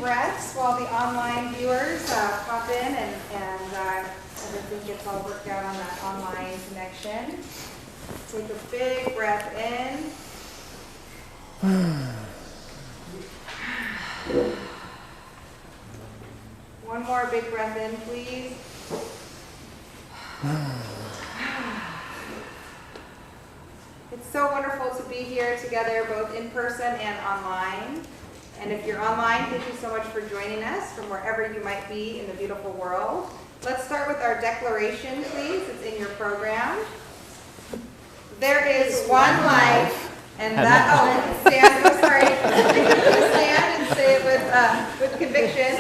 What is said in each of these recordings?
breaths while the online viewers pop in and everything gets all worked out on that online connection. Take a big breath in. One more big breath in, please. It's so wonderful to be here together, both in person and online. And if you're online, thank you so much for joining us from wherever you might be in the beautiful world. Let's start with our declaration, please. It's in your program. There is one life, and that, stand and say it with conviction.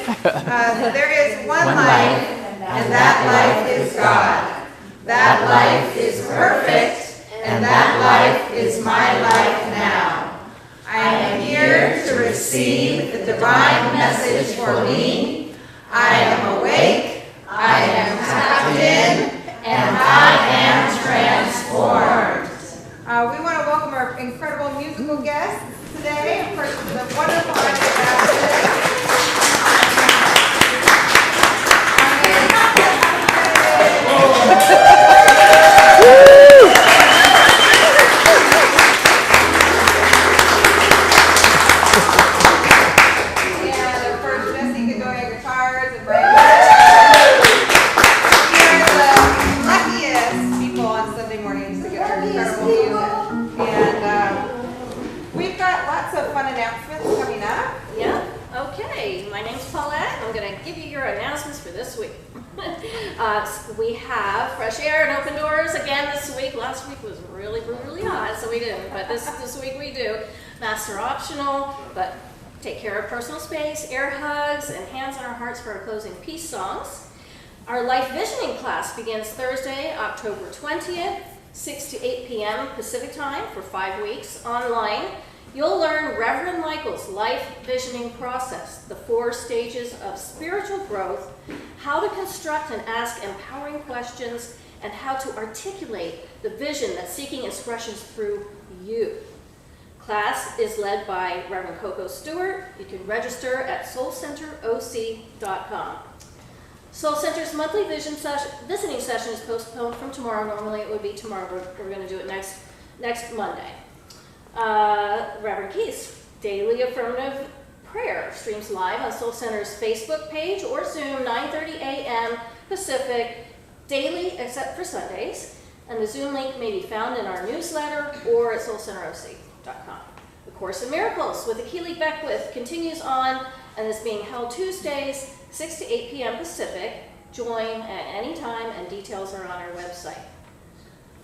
There is one life, and that life is God. That life is perfect, and that life is my life now. I am here to receive the divine message for me. I am awake, I am tapped in, and I am transformed. We want to welcome our incredible musical guests today. Of course, the wonderful we have fresh air and open doors again this week. Last week was really hot, so we didn't. But this week we do. Masks are optional, but take care of personal space, air hugs, and hands on our hearts for our closing peace songs. Our life visioning class begins Thursday, October 20th, 6 to 8 p.m. Pacific time for 5 weeks online. You'll learn Reverend Michael's life visioning process, the 4 stages of spiritual growth, how to construct and ask empowering questions, and how to articulate the vision that's seeking expressions through you. Class is led by Reverend Coco Stewart. You can register at soulcenteroc.com. Soul Center's monthly visiting session is postponed from tomorrow. Normally it would be tomorrow, but we're going to do it next Monday. Reverend Keys, daily affirmative prayer streams live on Soul Center's Facebook page or Zoom, 9:30 a.m. Pacific, daily except for Sundays. And the Zoom link may be found in our newsletter or at soulcenteroc.com. The Course in Miracles with Akili Beckwith continues on and is being held Tuesdays, 6 to 8 p.m. Pacific. Join at any time, and details are on our website.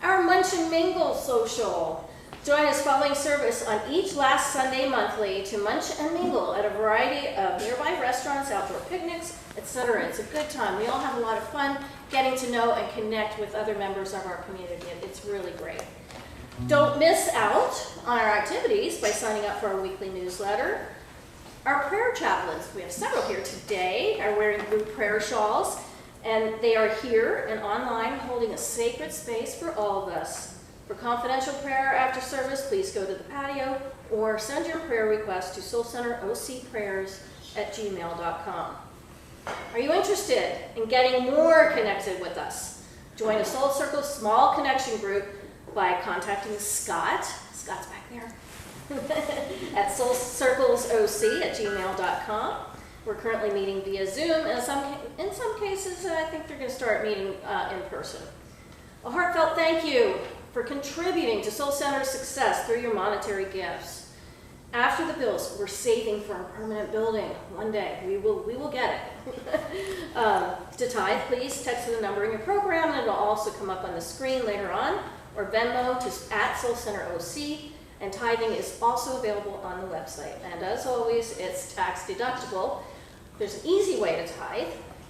Our Munch and Mingle social. Join us following service on each last Sunday monthly to munch and mingle at a variety of nearby restaurants, outdoor picnics, etc. It's a good time. We all have a lot of fun getting to know and connect with other members of our community. It's really great. Don't miss out on our activities by signing up for our weekly newsletter. Our prayer chaplains, we have several here today, are wearing blue prayer shawls, and they are here and online holding a sacred space for all of us. For confidential prayer after service, please go to the patio or send your prayer request to soulcenterocprayers@gmail.com. Are you interested in getting more connected with us? Join a Soul Circle small connection group by contacting Scott. Scott's back there. at soulcirclesoc@gmail.com. We're currently meeting via Zoom, and in some cases, I think they're going to start meeting in person. A heartfelt thank you for contributing to Soul Center's success through your monetary gifts. After the bills, we're saving for a permanent building. One day, we will get it. To tithe, please text the number in your program, and it'll also come up on the screen later on, or Venmo to @SoulCenterOC, and tithing is also available on the website. And as always, it's tax deductible. There's an easy way to tithe.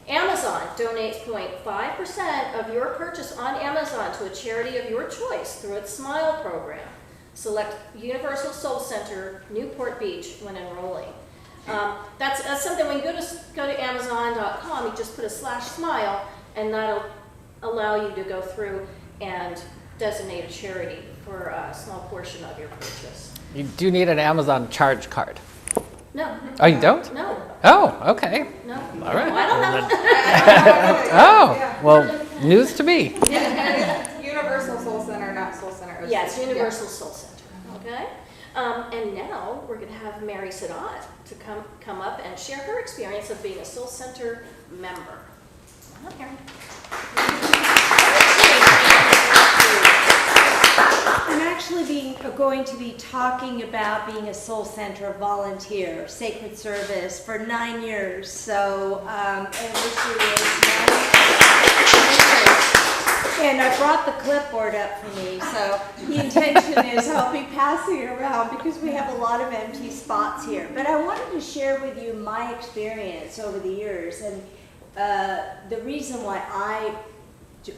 Amazon donates 0.5% of your purchase on Amazon to a charity of your choice through its Smile program. Select Universal Soul Center, Newport Beach when enrolling. That's something when you go to Amazon.com, you just put a /smile, and that'll allow you to go through and designate a charity for a small portion of your purchase. You do need an Amazon charge card. No. Oh, you don't? No. Oh, okay. No? All right. I don't know. Oh, well, news to me. It's Universal Soul Center, not Soul Center. OC. Yeah, it's Universal Soul Center, okay? And now we're gonna have Mary Sadat to come up and share her experience of being a Soul Center member. Come on, Mary. I'm actually going to be talking about being a Soul Center volunteer, sacred service, for 9 years. So, anniversary is 9 years. And I brought the clipboard up for me, so the intention is I'll be passing it around because we have a lot of empty spots here. But I wanted to share with you my experience over the years and the reason why I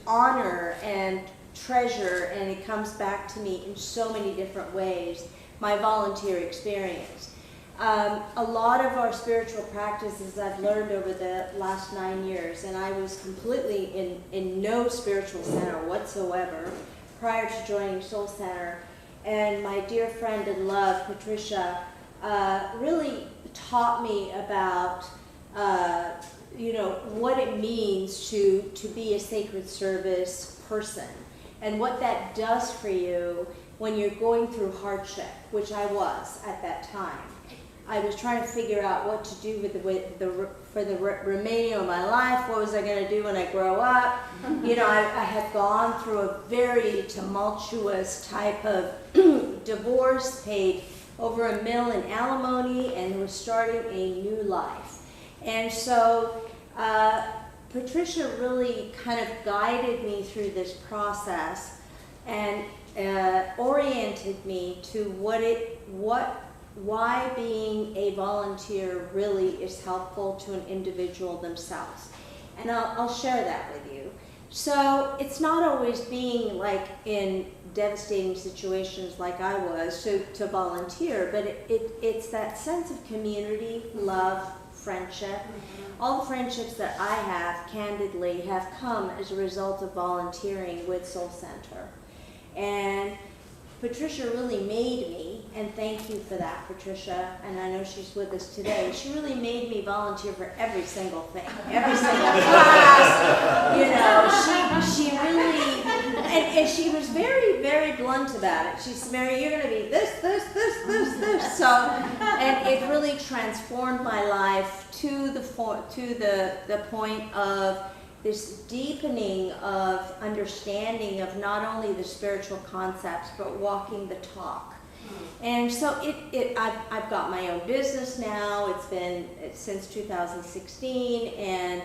honor and treasure, and it comes back to me in so many different ways, my volunteer experience. A lot of our spiritual practices I've learned over the last 9 years, and I was completely in no spiritual center whatsoever prior to joining Soul Center. And my dear friend in love, Patricia, really taught me about what it means to be a sacred service person and what that does for you when you're going through hardship, which I was at that time. I was trying to figure out what to do for the remaining of my life. What was I going to do when I grow up? You know, I had gone through a very tumultuous type of divorce, paid over $1 million in alimony, and was starting a new life. And so Patricia really kind of guided me through this process and oriented me to why being a volunteer really is helpful to an individual themselves. And I'll share that with you. So it's not always being like in devastating situations like I was to volunteer, but it's that sense of community, love, friendship. All the friendships that I have, candidly, have come as a result of volunteering with Soul Center. And Patricia really made me, and thank you for that, Patricia, and I know she's with us today, she really made me volunteer for every single thing, every single class, you know, she really, and she was very, very blunt about it. She said, Mary, you're going to be this, so, and it really transformed my life to the point of this deepening of understanding of not only the spiritual concepts, but walking the talk. And so I've got my own business now. It's been since 2016, and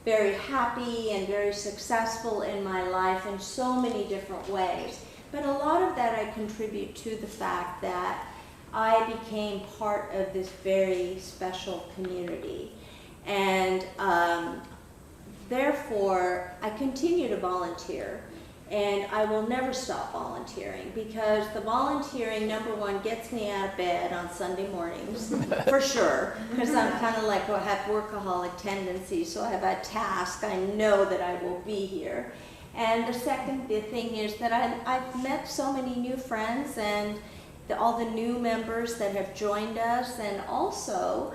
very happy and very successful in my life in so many different ways. But a lot of that I contribute to the fact that I became part of this very special community. And therefore, I continue to volunteer, and I will never stop volunteering, because the volunteering, number one, gets me out of bed on Sunday mornings, for sure, because I'm kind of like, I have workaholic tendencies, so I have a task, I know that I will be here. And the second thing is that I've met so many new friends, and all the new members that have joined us, and also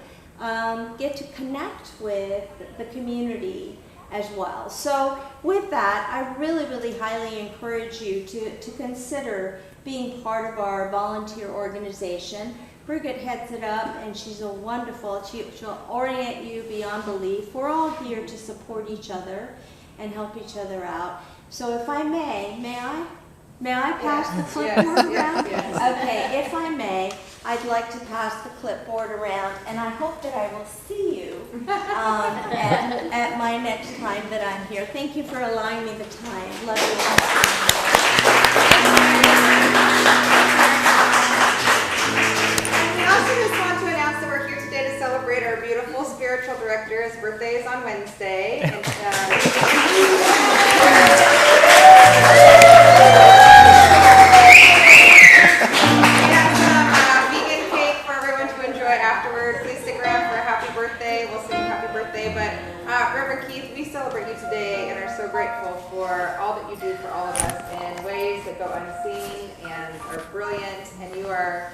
get to connect with the community as well. So with that, I really, really highly encourage you to consider being part of our volunteer organization. Brigitte heads it up, and she's a wonderful, she'll orient you beyond belief. We're all here to support each other and help each other out. So if I may I pass the clipboard around? Yes. Okay, if I may, I'd like to pass the clipboard around, and I hope that I will see you at my next time that I'm here. Thank you for allowing me the time. Love you. We also just want to announce that we're here today to celebrate our beautiful spiritual director. His birthday is on Wednesday. And, afterward. Please stick around for a happy birthday. We'll sing happy birthday. But Reverend Keith, we celebrate you today and are so grateful for all that you do for all of us in ways that go unseen and are brilliant. And you are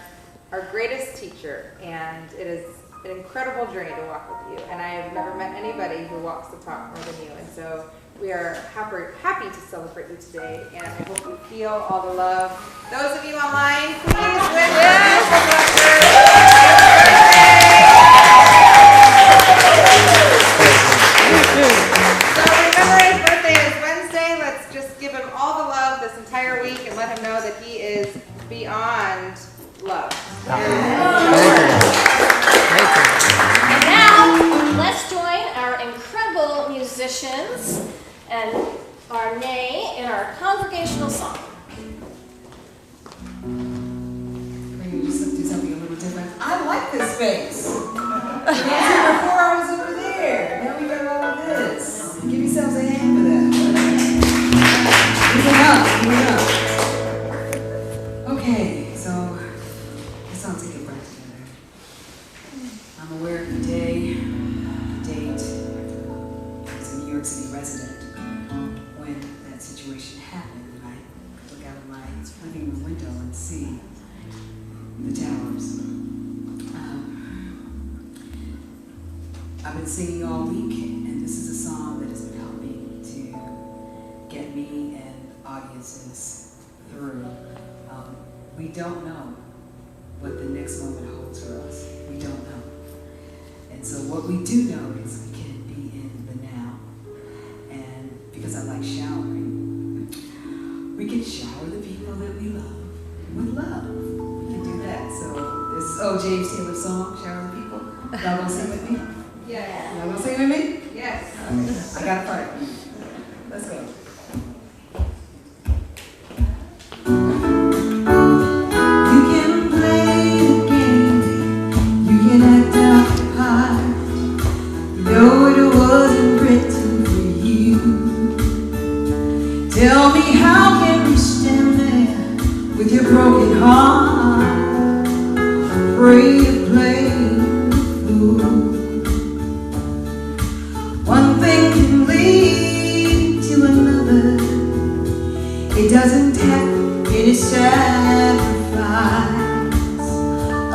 our greatest teacher. And it is an incredible journey to walk with you, and I have never met anybody who walks the talk more than you. And so we are happy to celebrate you today, and I hope you feel all the love. Those of you online, please wish So remember, his birthday is Wednesday. Let's just give him all the love this entire week and let him know that he is beyond love. Thank you. And now, let's join our incredible musicians and our Nay in our congregational song. Maybe just do something a little different. I like this space. Before I was over there. Now we got all of this. Give yourselves a hand for that. Give it up. Okay, so this song's a good breath together. I'm aware of the day, the date. I was a New York City resident when that situation happened, and I could look out of my living room window and see the towers. I've been singing all week, and this is a song that has been helping to get me and audiences through. We don't know what the next moment holds for us. We don't know. And so what we do know is we can be in the now. And because I like showering, we can shower the people that we love with love. We can do that. So this is James Taylor's song, Shower the People. Y'all gonna sing with me? Yes. Y'all gonna sing with me? Yes. I got a part. Let's go. You can play the game, you can act out the part, though it wasn't written for you. Tell me, how can we stand there with your broken heart, afraid of playing the fool? One thing can lead to another. It doesn't take any sacrifice.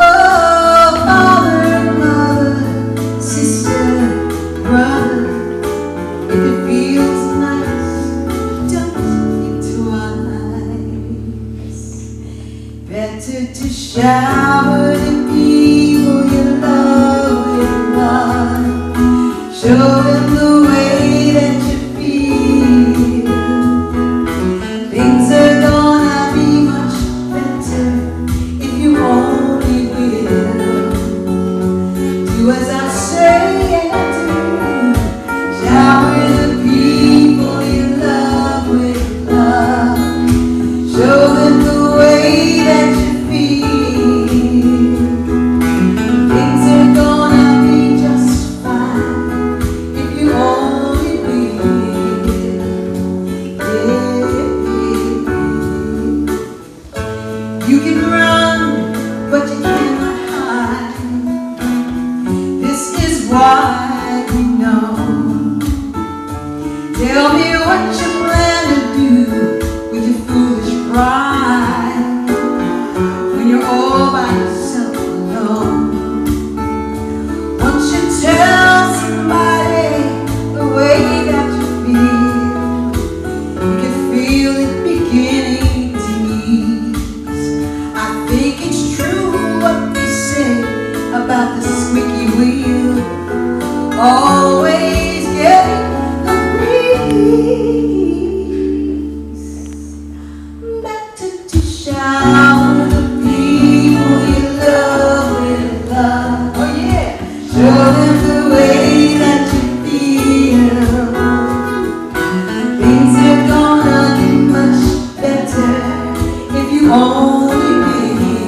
Oh, father, mother, sister, brother, if it feels nice, don't think twice. Better to shower the people you love with love. Show them the way that you feel. Things are gonna be much better if you only will. Do as I say and do. Shower the people you love with love. Show them the way that you feel. Things are gonna be just fine if you only will. You can run, but you cannot hide. This is why you know. Tell me what you plan to do with your foolish pride when you're all by yourself alone. Once you tell somebody the way that you feel, you can feel it beginning to ease. I think it's true what they say about the squeaky wheel always getting the breeze. Better to shower the people you love with love. Oh yeah, show them the way that you feel. Things are gonna be much better if you only will.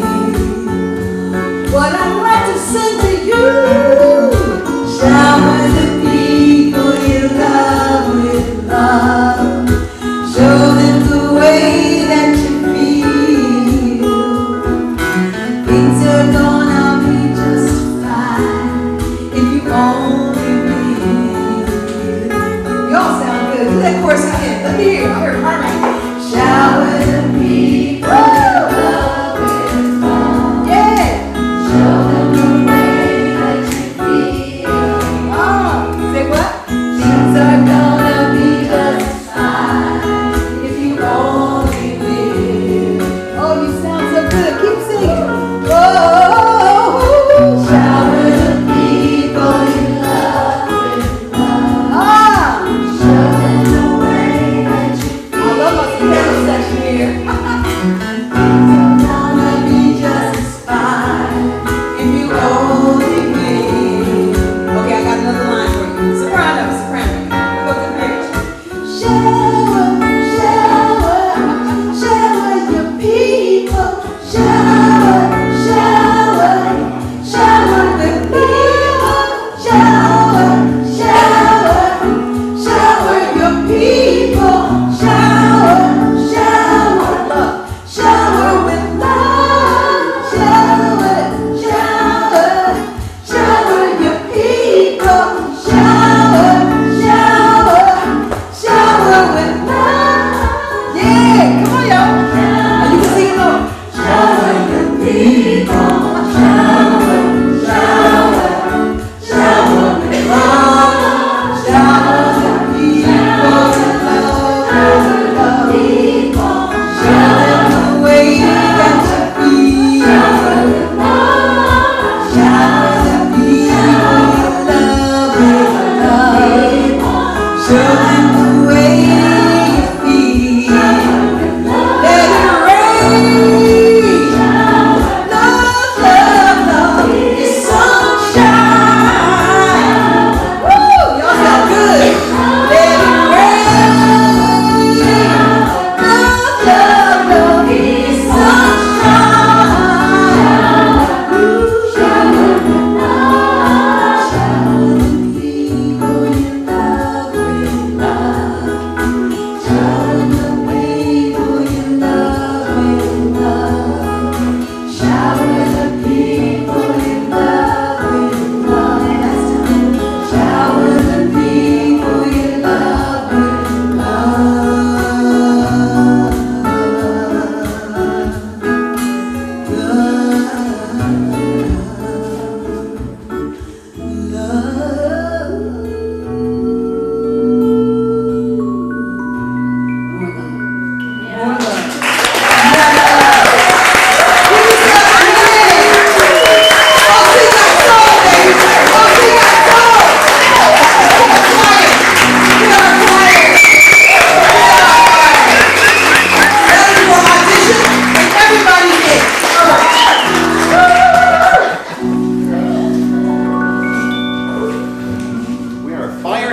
What I'd like to sing to you, shower the people you love with love. Show them the way that you feel. Things are gonna be just fine if you only will. Y'all sound good. Do that chorus again. Let me hear it. Here, harmony. Shower the people you love with love. Yeah. Show them the way that you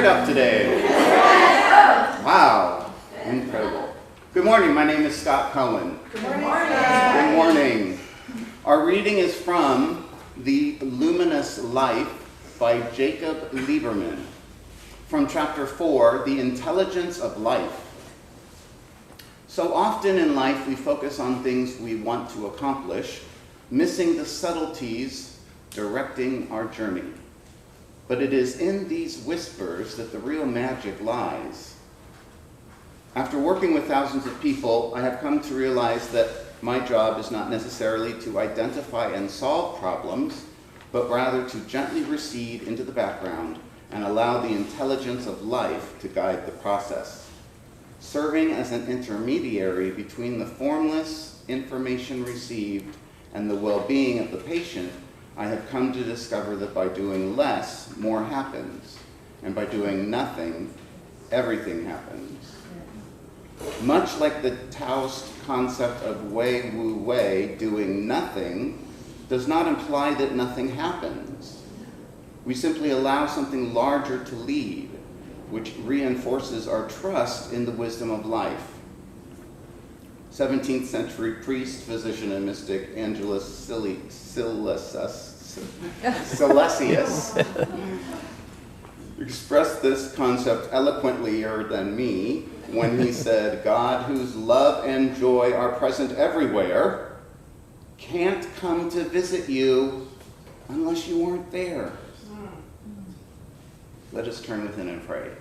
up today. Wow, incredible. Good morning, my name is Scott Cohen. Good morning. Good morning. Our reading is from The Luminous Life by Jacob Lieberman, from chapter 4, The Intelligence of Life. So often in life we focus on things we want to accomplish, missing the subtleties directing our journey. But it is in these whispers that the real magic lies. After working with thousands of people, I have come to realize that my job is not necessarily to identify and solve problems, but rather to gently recede into the background and allow the intelligence of life to guide the process. Serving as an intermediary between the formless information received and the well-being of the patient, I have come to discover that by doing less, more happens, and by doing nothing, everything happens. Much like the Taoist concept of Wei Wu Wei, doing nothing does not imply that nothing happens. We simply allow something larger to lead, which reinforces our trust in the wisdom of life. 17th century priest, physician, and mystic Angelus Silesius expressed this concept eloquentlier than me when he said, God, whose love and joy are present everywhere, can't come to visit you unless you weren't there. Let us turn within and pray.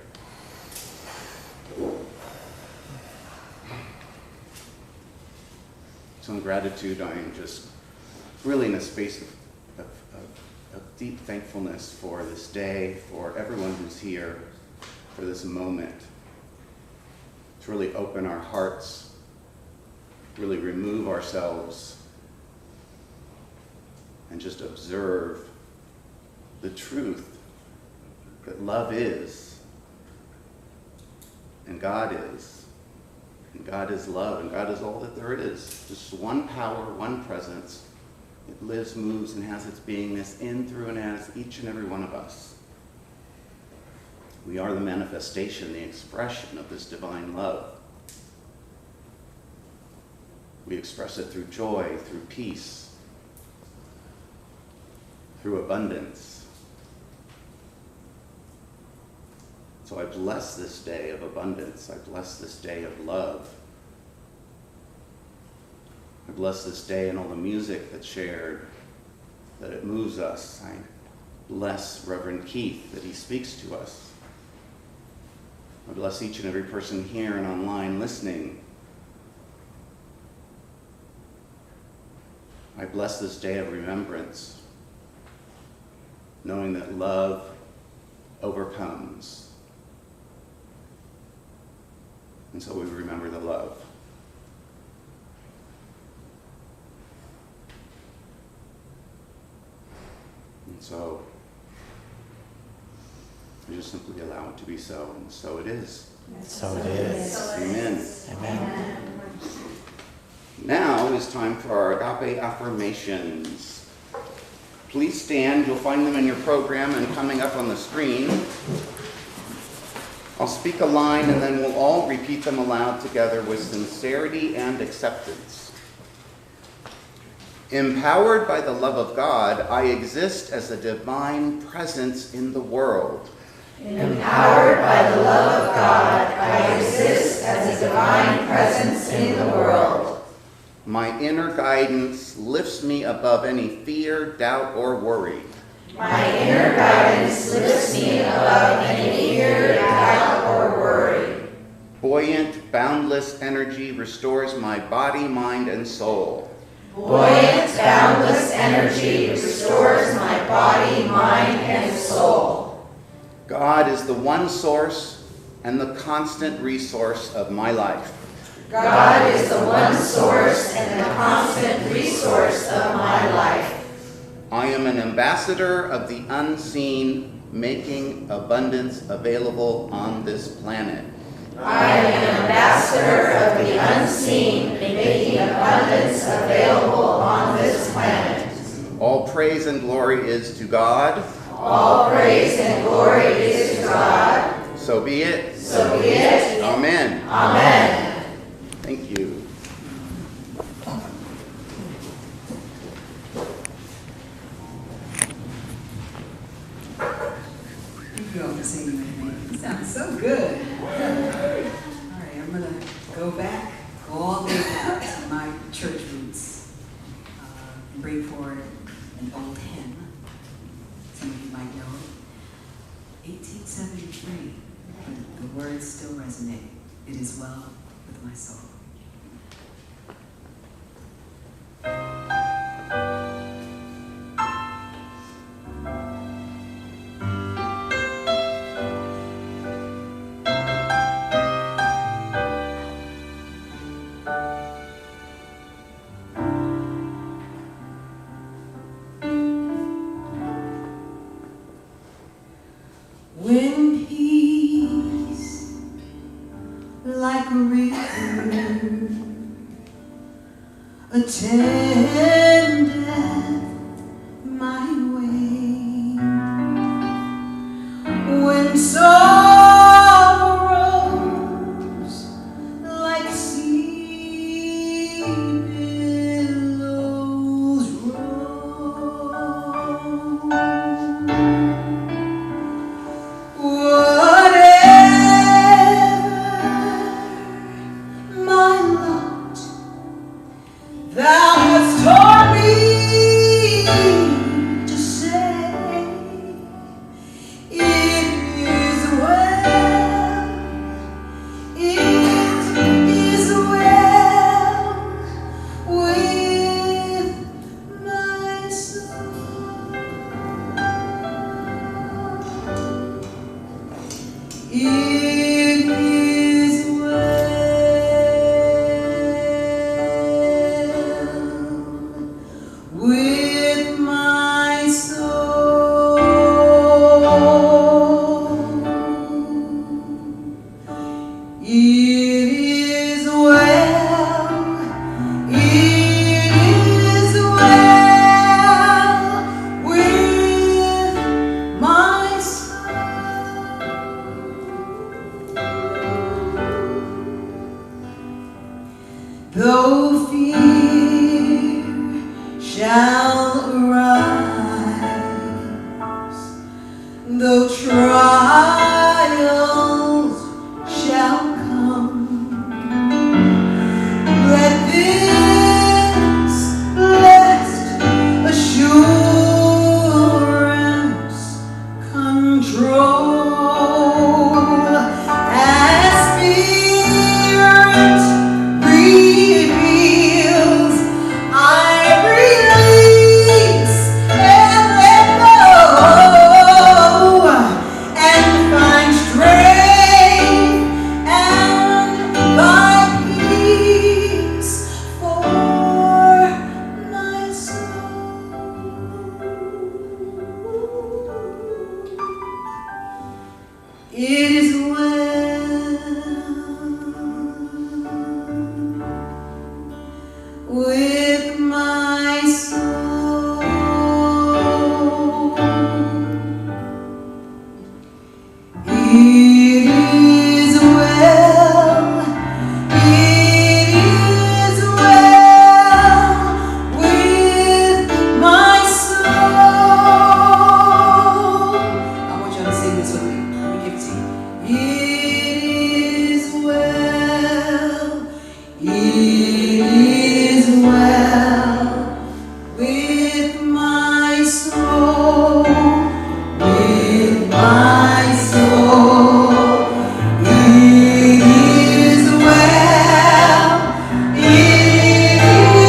So in gratitude, I am just really in a space of deep thankfulness for this day, for everyone who's here, for this moment, to really open our hearts, really remove ourselves, and just observe the truth that love is, and God is. And God is love, and God is all that there is. Just one power, one presence. It lives, moves, and has its beingness in, through, and as each and every one of us. We are the manifestation, the expression of this divine love. We express it through joy, through peace, through abundance. So I bless this day of abundance. I bless this day of love. I bless this day and all the music that's shared, that it moves us. I bless Reverend Keith, that he speaks to us. I bless each and every person here and online listening. I bless this day of remembrance, knowing that love overcomes. And so we remember the love. And so we just simply allow it to be so, and so it is. So it is. Amen. Amen. Now is time for our agape affirmations. Please stand. You'll find them in your program and coming up on the screen. I'll speak a line and then we'll all repeat them aloud together with sincerity and acceptance. Empowered by the love of God, I exist as a divine presence in the world. Empowered by the love of God, I exist as a divine presence in the world. My inner guidance lifts me above any fear, doubt, or worry. My inner guidance lifts me above any fear, doubt, or worry. Buoyant, boundless energy restores my body, mind, and soul. Buoyant, boundless energy restores my body, mind, and soul. God is the one source and the constant resource of my life. God is the one source and the constant resource of my life. I am an ambassador of the unseen, making abundance available on this planet. I am an ambassador of the unseen, making abundance available on this planet. All praise and glory is to God. All praise and glory is to God. So be it. So be it. Amen. Amen. Thank you. Thank you all for singing with me. It sounds so good. All right, I'm going to go back, go all the way back to my church roots, and bring forward an old hymn. Some of you might know it. 1873, but the words still resonate. It is well with my soul. When peace, like a river, attendeth my way, when sorrows like sea billows roll, my lot, thou hast taught me to say, it is well, it is well with my soul. It is well with my soul. It is well, it is well with my soul. Though fear shall arise, though trials shall come, let this blessed assurance control as Spirit reveals, I release and let go, and find strength and thy peace for my soul. It is well with my soul. It is well, it is well with my soul. I want y'all to sing this with me. Let me give it to you. It is well, it is well with my soul, with my soul. It is well, it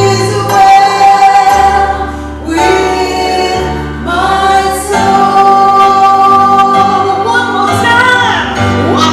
is well with my soul. One more time. One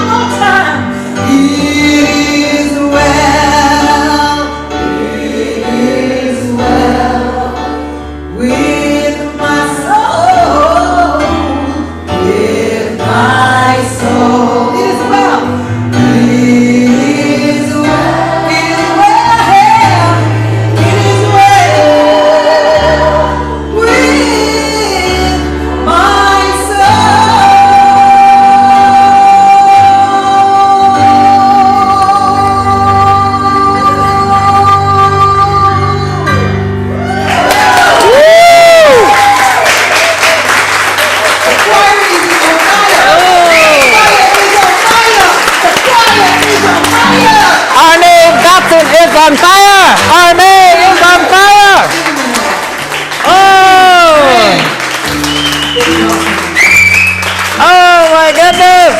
goodness!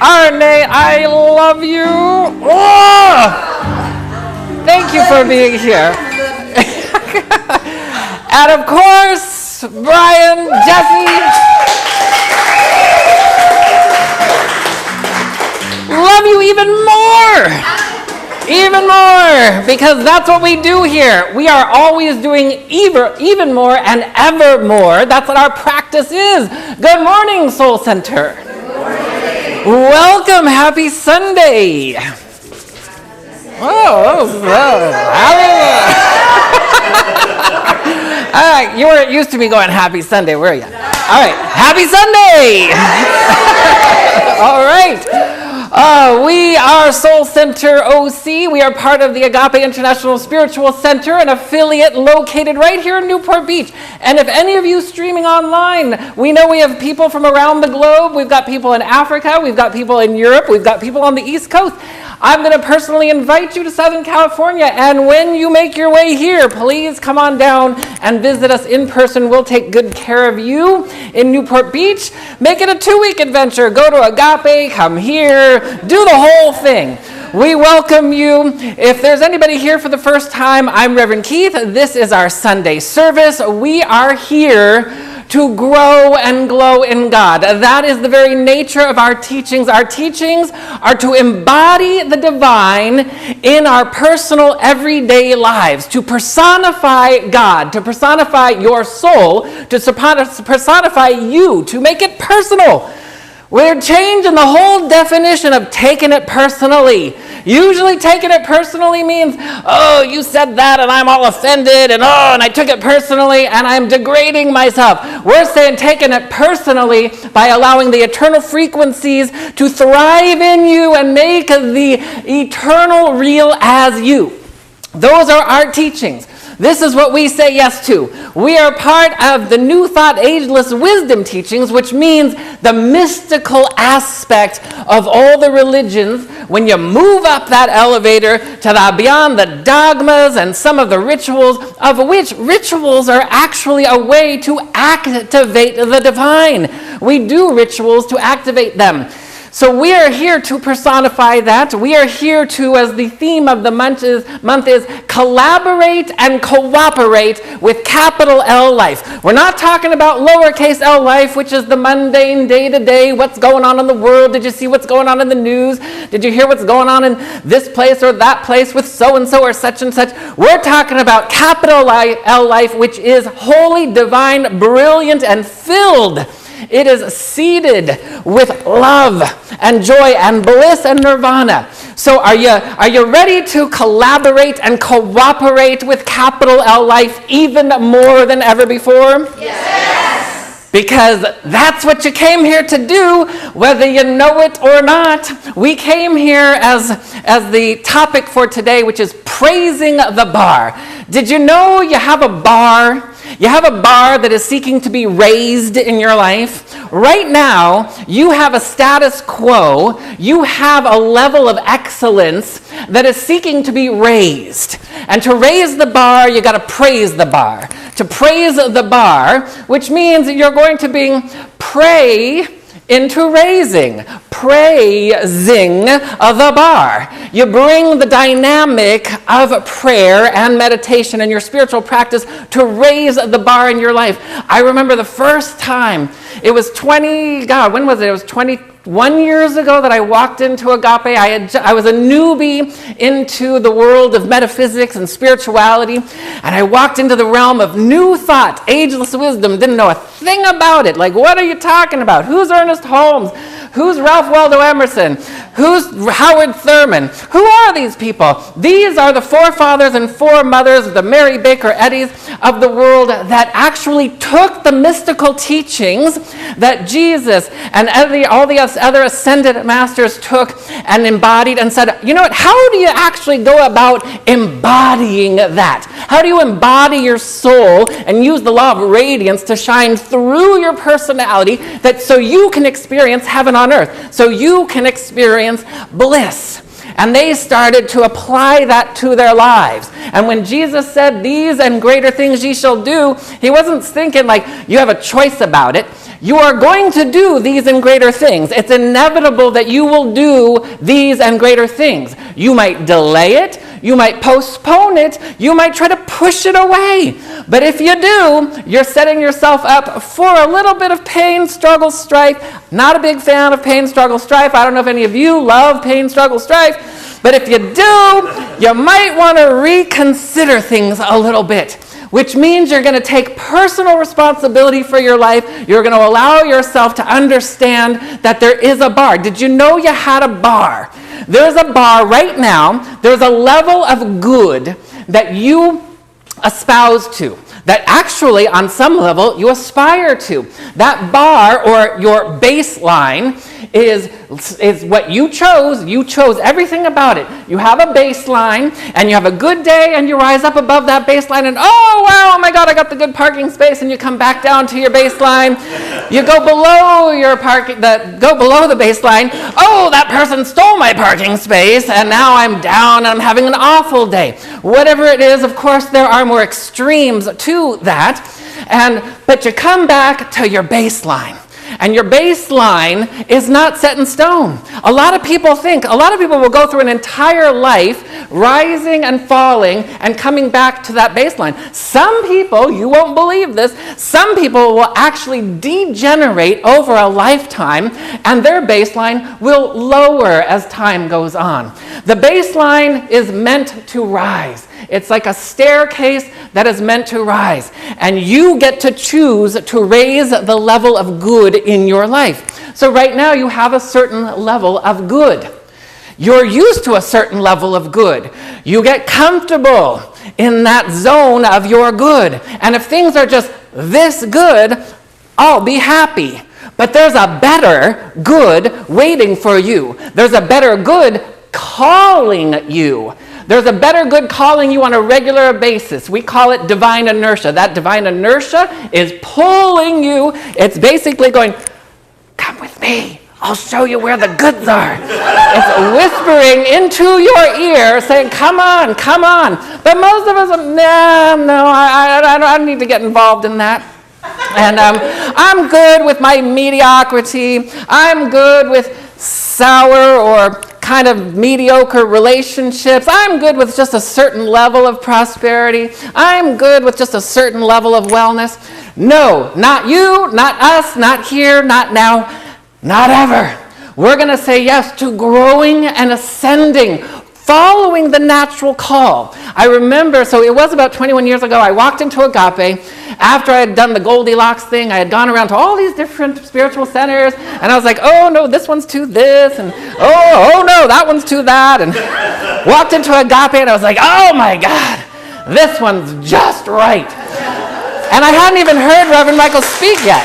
Arne, I love you! Oh! Thank you for being here. And of course, Brian, Jesse. Love you even more! Even more, because that's what we do here. We are always doing even more and ever more. That's what our practice is. Good morning, Soul Center. Good morning. Welcome. Happy Sunday. You weren't used to me going Happy Sunday, were you? All right. Happy Sunday. All right. We are Soul Center OC. We are part of the Agape International Spiritual Center, an affiliate located right here in Newport Beach. And if any of you streaming online, we know we have people from around the globe. We've got people in Africa. We've got people in Europe. We've got people on the East Coast. I'm going to personally invite you to Southern California. And when you make your way here, please come on down and visit us in person. We'll take good care of you in Newport Beach. Make it a 2-week adventure. Go to Agape, come here, do the whole thing. We welcome you. If there's anybody here for the first time, I'm Reverend Keith. This is our Sunday service. We are here to grow and glow in God. That is the very nature of our teachings. Our teachings are to embody the divine in our personal everyday lives, to personify God, to personify your soul, to personify you, to make it personal. We're changing the whole definition of taking it personally. Usually taking it personally means, oh, you said that and I'm all offended and I took it personally and I'm degrading myself. We're saying taking it personally by allowing the eternal frequencies to thrive in you and make the eternal real as you. Those are our teachings. This is what we say yes to. We are part of the New Thought Ageless Wisdom teachings, which means the mystical aspect of all the religions. When you move up that elevator to the beyond the dogmas and some of the rituals, of which rituals are actually a way to activate the divine. We do rituals to activate them. So we are here to personify that. We are here to, as the theme of the month is collaborate and cooperate with capital L life. We're not talking about lowercase l life, which is the mundane day-to-day, what's going on in the world. Did you see what's going on in the news? Did you hear what's going on in this place or that place with so-and-so or such and such? We're talking about capital L life, which is holy, divine, brilliant, and filled. It is seeded with love and joy and bliss and nirvana. So are you ready to collaborate and cooperate with capital L life even more than ever before? Yes! Because that's what you came here to do, whether you know it or not. We came here as the topic for today, which is praising the bar. Did you know you have a bar? You have a bar that is seeking to be raised in your life. Right now, you have a status quo. You have a level of excellence that is seeking to be raised. And to raise the bar, you got to praise the bar. To praise the bar, which means you're going to be pray into raising, praising the bar. You bring the dynamic of prayer and meditation in your spiritual practice to raise the bar in your life. I remember the first time, it was 21 years ago that I walked into Agape. I was a newbie into the world of metaphysics and spirituality, and I walked into the realm of new thought, ageless wisdom, didn't know a thing about it. Like, what are you talking about? Who's Ernest Holmes? Who's Ralph Waldo Emerson? Who's Howard Thurman? Who are these people? These are the forefathers and foremothers of the Mary Baker Eddies of the world that actually took the mystical teachings that Jesus and all the other ascended masters took and embodied and said, you know what, how do you actually go about embodying that? How do you embody your soul and use the law of radiance to shine through your personality that so you can experience heaven on earth, so you can experience bliss? And they started to apply that to their lives. And when Jesus said, these and greater things ye shall do, he wasn't thinking like you have a choice about it. you are going to do these and greater things. It's inevitable that you will do these and greater things. You might delay it, you might postpone it, you might try to push it away. But if you do, you're setting yourself up for a little bit of pain, struggle, strife. Not a big fan of pain, struggle, strife. I don't know if any of you love pain, struggle, strife. But if you do, you might want to reconsider things a little bit, which means you're going to take personal responsibility for your life. You're going to allow yourself to understand that there is a bar. Did you know you had a bar? There's a bar right now. There's a level of good that you espouse to, that actually on some level you aspire to. That bar, or your baseline, is what you chose. You chose everything about it. You have a baseline, and you have a good day, and you rise up above that baseline, and oh wow, oh my God, I got the good parking space, and you come back down to your baseline. You go below the baseline. Oh, that person stole my parking space, and now I'm down, and I'm having an awful day. Whatever it is, of course, there are more extremes to that, but you come back to your baseline. And your baseline is not set in stone. A lot of people will go through an entire life rising and falling and coming back to that baseline. Some people, you won't believe this, some people will actually degenerate over a lifetime, and their baseline will lower as time goes on. The baseline is meant to rise. It's like a staircase that is meant to rise. And you get to choose to raise the level of good in your life. So right now you have a certain level of good. You're used to a certain level of good. You get comfortable in that zone of your good. And if things are just this good, I'll be happy. But there's a better good waiting for you. There's a better good calling you. There's a better good calling you on a regular basis. We call it divine inertia. That divine inertia is pulling you. It's basically going, come with me. I'll show you where the goods are. It's whispering into your ear saying, come on, come on. But most of us, I don't need to get involved in that. And I'm good with my mediocrity. I'm good with sour or kind of mediocre relationships. I'm good with just a certain level of prosperity. I'm good with just a certain level of wellness. No, not you, not us, not here, not now, not ever. We're going to say yes to growing and ascending, following the natural call. I remember, so it was about 21 years ago, I walked into Agape. After I had done the Goldilocks thing, I had gone around to all these different spiritual centers, and I was like, oh no, this one's to this, and oh no, that one's to that, and walked into Agape, and I was like, oh my God, this one's just right. And I hadn't even heard Reverend Michael speak yet.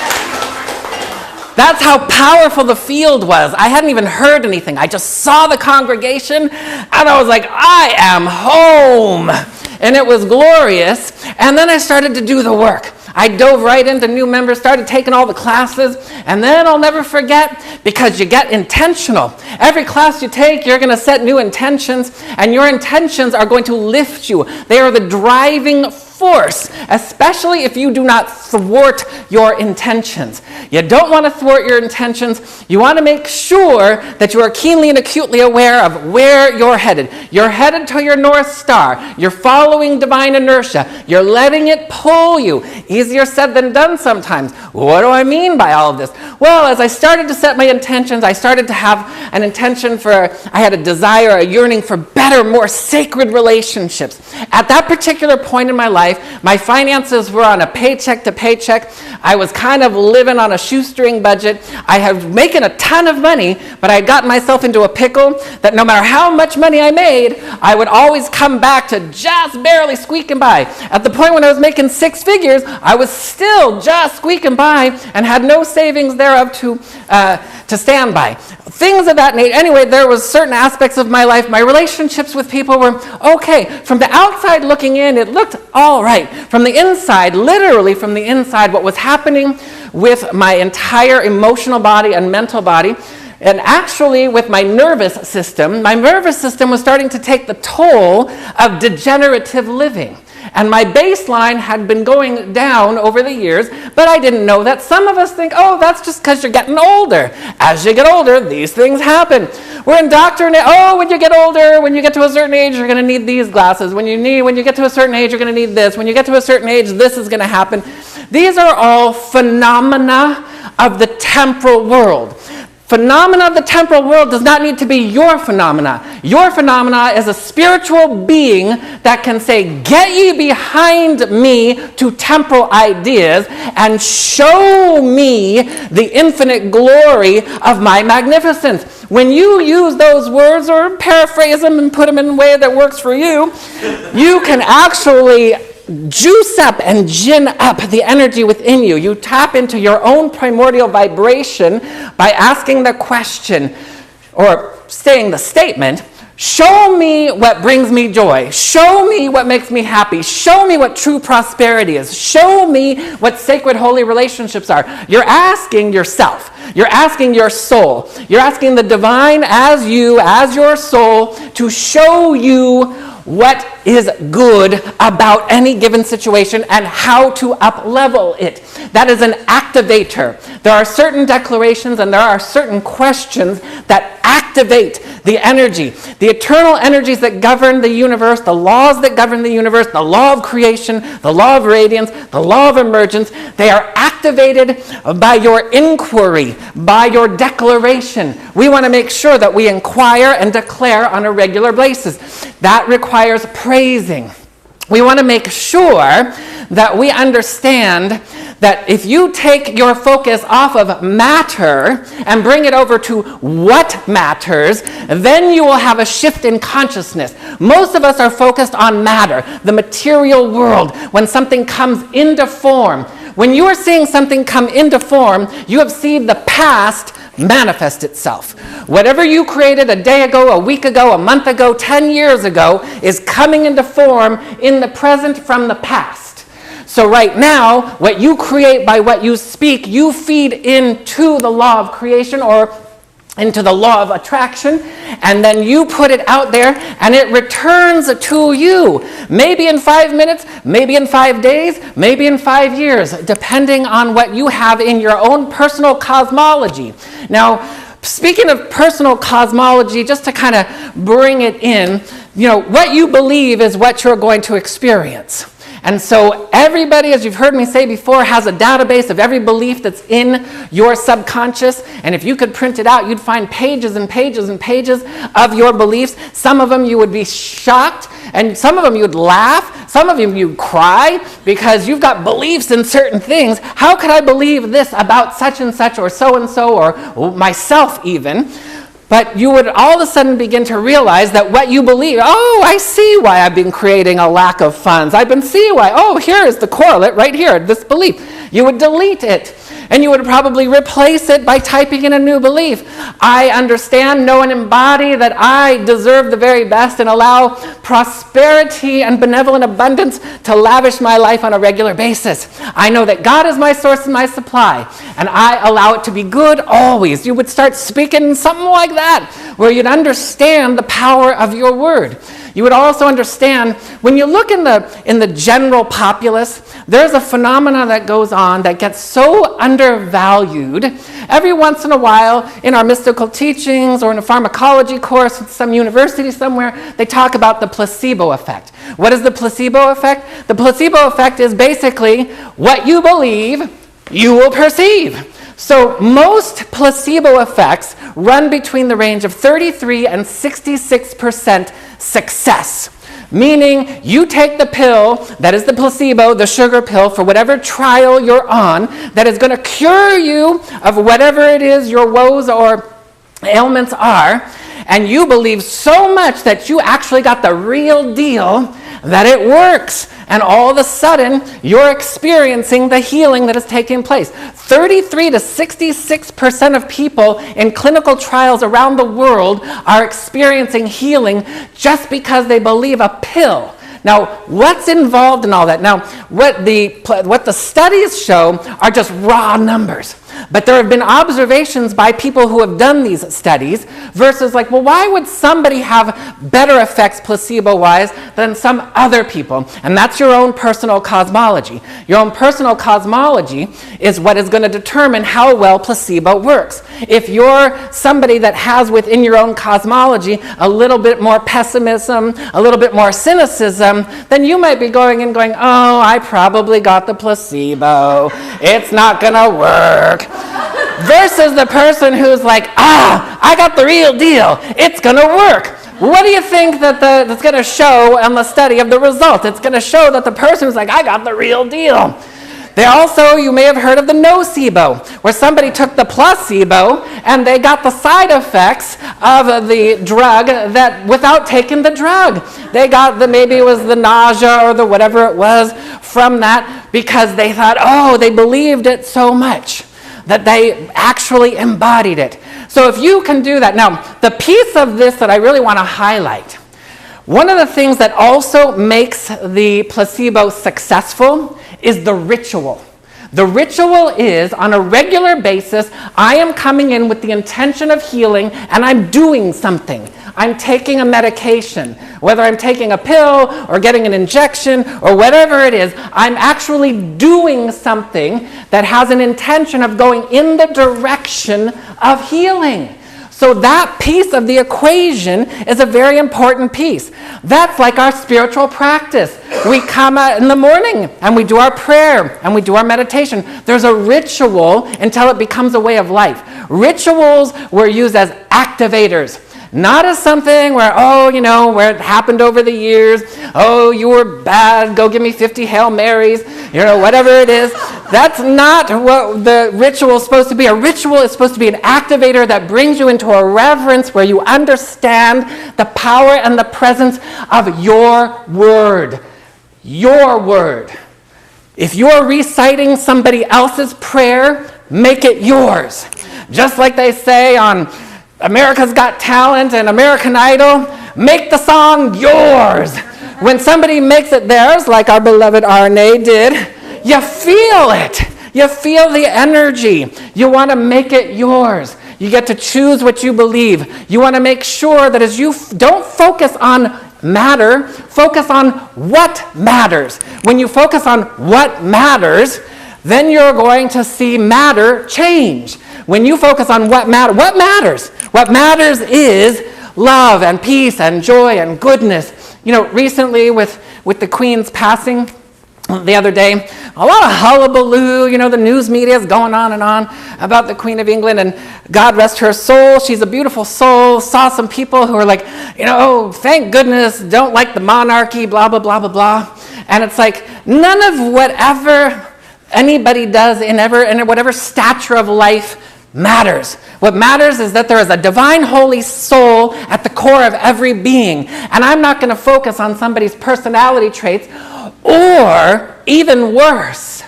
That's how powerful the field was. I hadn't even heard anything. I just saw the congregation, and I was like, I am home. And it was glorious. And then I started to do the work. I dove right into new members, started taking all the classes, and then I'll never forget, because you get intentional. Every class you take, you're going to set new intentions, and your intentions are going to lift you. They are the driving force, especially if you do not thwart your intentions. You don't want to thwart your intentions. You want to make sure that you are keenly and acutely aware of where you're headed. You're headed to your North Star. You're following divine inertia. You're letting it pull you. Easier said than done sometimes. What do I mean by all of this? Well, as I started to set my intentions, I started to have an intention I had a desire, a yearning for better, more sacred relationships. At that particular point in my life, my finances were on a paycheck to paycheck. I was kind of living on a shoestring budget. I was making a ton of money, but I had gotten myself into a pickle that no matter how much money I made, I would always come back to just barely squeaking by. At the point when I was making six figures, I was still just squeaking by and had no savings thereof to stand by. Things of that nature. Anyway, there was certain aspects of my life. My relationships with people were okay. From the outside looking in, it looked all right. From the inside, literally from the inside, what was happening with my entire emotional body and mental body, and actually with my nervous system was starting to take the toll of degenerative living. And my baseline had been going down over the years, but I didn't know that. Some of us think, oh, that's just because you're getting older. As you get older, these things happen. We're indoctrinated. Oh, when you get older, when you get to a certain age, you're going to need these glasses. When you get to a certain age, you're going to need this. When you get to a certain age, this is going to happen. These are all phenomena of the temporal world. Phenomena of the temporal world does not need to be your phenomena. Your phenomena is a spiritual being that can say, get ye behind me to temporal ideas and show me the infinite glory of my magnificence. When you use those words or paraphrase them and put them in a way that works for you, you can actually juice up and gin up the energy within you. You tap into your own primordial vibration by asking the question or saying the statement, show me what brings me joy. Show me what makes me happy. Show me what true prosperity is. Show me what sacred holy relationships are. You're asking yourself. You're asking your soul. You're asking the divine as you, as your soul, to show you what is good about any given situation and how to up-level it. That is an activator. There are certain declarations and there are certain questions that activate the energy, the eternal energies that govern the universe, the laws that govern the universe, the law of creation, the law of radiance, the law of emergence. They are activated by your inquiry, by your declaration. We want to make sure that we inquire and declare on a regular basis. That requires praising. We want to make sure that we understand that if you take your focus off of matter and bring it over to what matters, then you will have a shift in consciousness. Most of us are focused on matter, the material world, when something comes into form. When you are seeing something come into form, you have seen the past manifest itself. Whatever you created a day ago, a week ago, a month ago, 10 years ago is coming into form in the present from the past. So right now, what you create by what you speak, you feed into the law of creation or into the law of attraction, and then you put it out there and it returns to you. Maybe in 5 minutes, maybe in 5 days, maybe in 5 years, depending on what you have in your own personal cosmology. Now, speaking of personal cosmology, just to kind of bring it in, what you believe is what you're going to experience. And so everybody, as you've heard me say before, has a database of every belief that's in your subconscious. And if you could print it out, you'd find pages and pages and pages of your beliefs. Some of them you would be shocked, and some of them you'd laugh. Some of them you'd cry because you've got beliefs in certain things. How could I believe this about such and such or so-and-so or myself even? But you would all of a sudden begin to realize that what you believe, I see why I've been creating a lack of funds. I've been seeing why, here is the correlate right here, this belief. You would delete it, and you would probably replace it by typing in a new belief. I understand, know, and embody that I deserve the very best and allow prosperity and benevolent abundance to lavish my life on a regular basis. I know that God is my source and my supply, and I allow it to be good always. You would start speaking something like that, where you'd understand the power of your word. You would also understand, when you look in the general populace, there's a phenomena that goes on that gets so undervalued. Every once in a while, in our mystical teachings or in a pharmacology course at some university somewhere, they talk about the placebo effect. What is the placebo effect? The placebo effect is basically what you believe, you will perceive. So most placebo effects run between the range of 33 and 66% success. Meaning you take the pill, that is the placebo, the sugar pill, for whatever trial you're on, that is going to cure you of whatever it is your woes or ailments are, and you believe so much that you actually got the real deal, that it works. And all of a sudden, you're experiencing the healing that is taking place. 33 to 66% of people in clinical trials around the world are experiencing healing just because they believe a pill. Now, what's involved in all that? Now, what the studies show are just raw numbers. But there have been observations by people who have done these studies versus like, well, why would somebody have better effects placebo-wise than some other people? And that's your own personal cosmology. Your own personal cosmology is what is going to determine how well placebo works. If you're somebody that has within your own cosmology a little bit more pessimism, a little bit more cynicism, then you might be going and going, oh, I probably got the placebo. It's not going to work. Versus the person who's like, I got the real deal. It's going to work. What do you think that's going to show on the study of the result? It's going to show that the person who's like, I got the real deal. They also, you may have heard of the nocebo, where somebody took the placebo and they got the side effects of the drug that without taking the drug. They got maybe it was the nausea or the whatever it was from that because they thought, oh, they believed it so much that they actually embodied it. So if you can do that. Now, the piece of this that I really want to highlight, one of the things that also makes the placebo successful is the ritual. The ritual is, on a regular basis, I am coming in with the intention of healing and I'm doing something. I'm taking a medication, whether I'm taking a pill or getting an injection or whatever it is, I'm actually doing something that has an intention of going in the direction of healing. So that piece of the equation is a very important piece. That's like our spiritual practice. We come in the morning and we do our prayer and we do our meditation. There's a ritual until it becomes a way of life. Rituals were used as activators. Not as something where, where it happened over the years. Oh, you were bad. Go give me 50 Hail Marys. Whatever it is. That's not what the ritual is supposed to be. A ritual is supposed to be an activator that brings you into a reverence where you understand the power and the presence of your word. Your word. If you're reciting somebody else's prayer, make it yours. Just like they say on America's Got Talent and American Idol, make the song yours. When somebody makes it theirs, like our beloved Arne did, you feel it. You feel the energy. You want to make it yours. You get to choose what you believe. You want to make sure that as you don't focus on matter, focus on what matters. When you focus on what matters, then you're going to see matter change. When you focus on what matters? What matters is love and peace and joy and goodness. Recently with the Queen's passing the other day, a lot of hullabaloo, the news media is going on and on about the Queen of England, and God rest her soul. She's a beautiful soul. Saw some people who are like, thank goodness, don't like the monarchy, blah, blah, blah, blah, blah. And it's like, none of whatever anybody does in whatever stature of life matters. What matters is that there is a divine holy soul at the core of every being. And I'm not going to focus on somebody's personality traits, or even worse,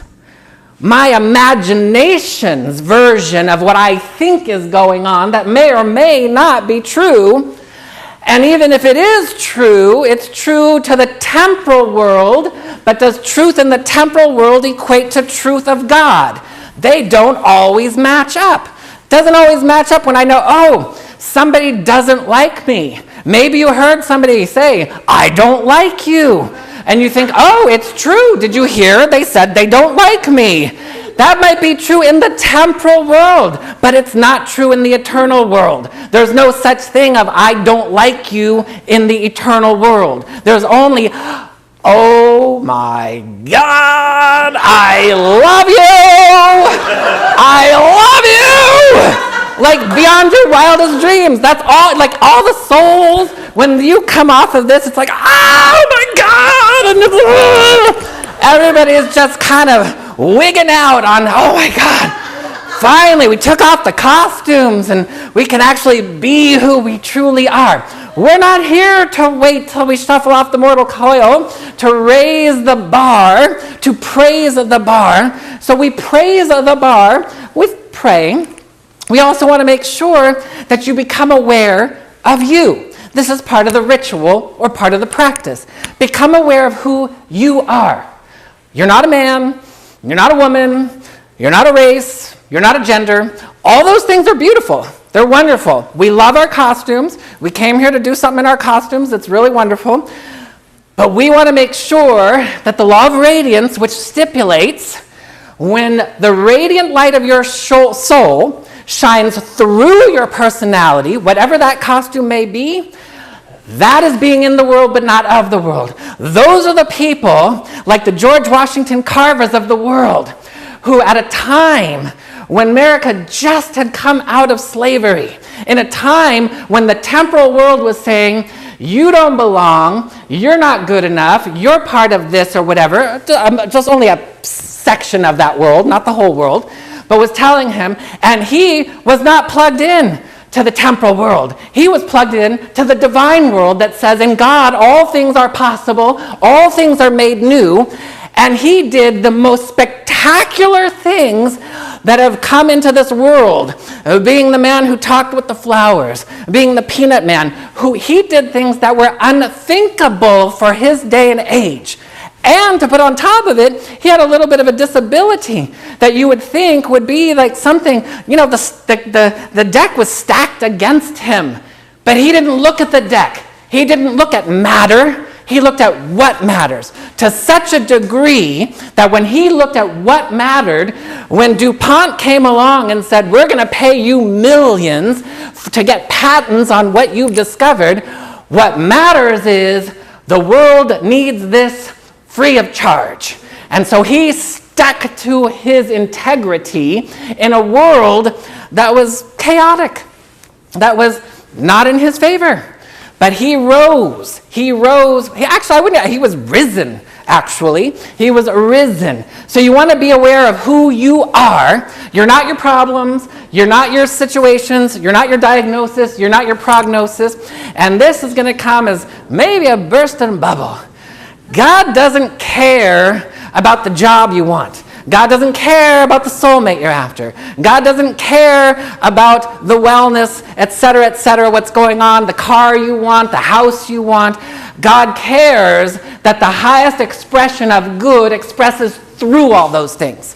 my imagination's version of what I think is going on that may or may not be true. And even if it is true, it's true to the temporal world, but does truth in the temporal world equate to truth of God? They don't always match up. Doesn't always match up when I know, somebody doesn't like me. Maybe you heard somebody say, I don't like you. And you think, it's true. Did you hear? They said they don't like me. That might be true in the temporal world, but it's not true in the eternal world. There's no such thing of I don't like you in the eternal world. There's only, oh my God, I love you! I love you! Like beyond your wildest dreams. That's all, like all the souls, when you come off of this, it's like, oh my God! And everybody is just kind of wigging out on, oh my God. Finally, we took off the costumes and we can actually be who we truly are. We're not here to wait till we shuffle off the mortal coil, to raise the bar, to praise the bar. So we praise the bar with praying. We also want to make sure that you become aware of you. This is part of the ritual or part of the practice. Become aware of who you are. You're not a man. You're not a woman. You're not a race. you're not a gender. All those things are beautiful. They're wonderful. We love our costumes. We came here to do something in our costumes. It's really wonderful. But we want to make sure that the law of radiance, which stipulates when the radiant light of your soul shines through your personality, whatever that costume may be, that is being in the world but not of the world. Those are the people, like the George Washington Carvers of the world, who at a time when America just had come out of slavery, in a time when the temporal world was saying, you don't belong, you're not good enough, you're part of this or whatever, just only a section of that world, not the whole world, but was telling him, and he was not plugged in to the temporal world. He was plugged in to the divine world that says, in God, all things are possible, all things are made new, and he did the most spectacular things that have come into this world, being the man who talked with the flowers, being the peanut man, who he did things that were unthinkable for his day and age. And to put on top of it, he had a little bit of a disability that you would think would be like something, the deck was stacked against him. But he didn't look at the deck. He didn't look at matter. He looked at what matters. To such a degree that when he looked at what mattered, when DuPont came along and said, we're going to pay you millions to get patents on what you've discovered, what matters is the world needs this free of charge. And so he stuck to his integrity in a world that was chaotic, that was not in his favor. But he rose. He was risen, actually. He was risen. So you want to be aware of who you are. You're not your problems. You're not your situations. You're not your diagnosis. You're not your prognosis. And this is going to come as maybe a bursting bubble. God doesn't care about the job you want. God doesn't care about the soulmate you're after. God doesn't care about the wellness, etc., what's going on, the car you want, the house you want. God cares that the highest expression of good expresses through all those things.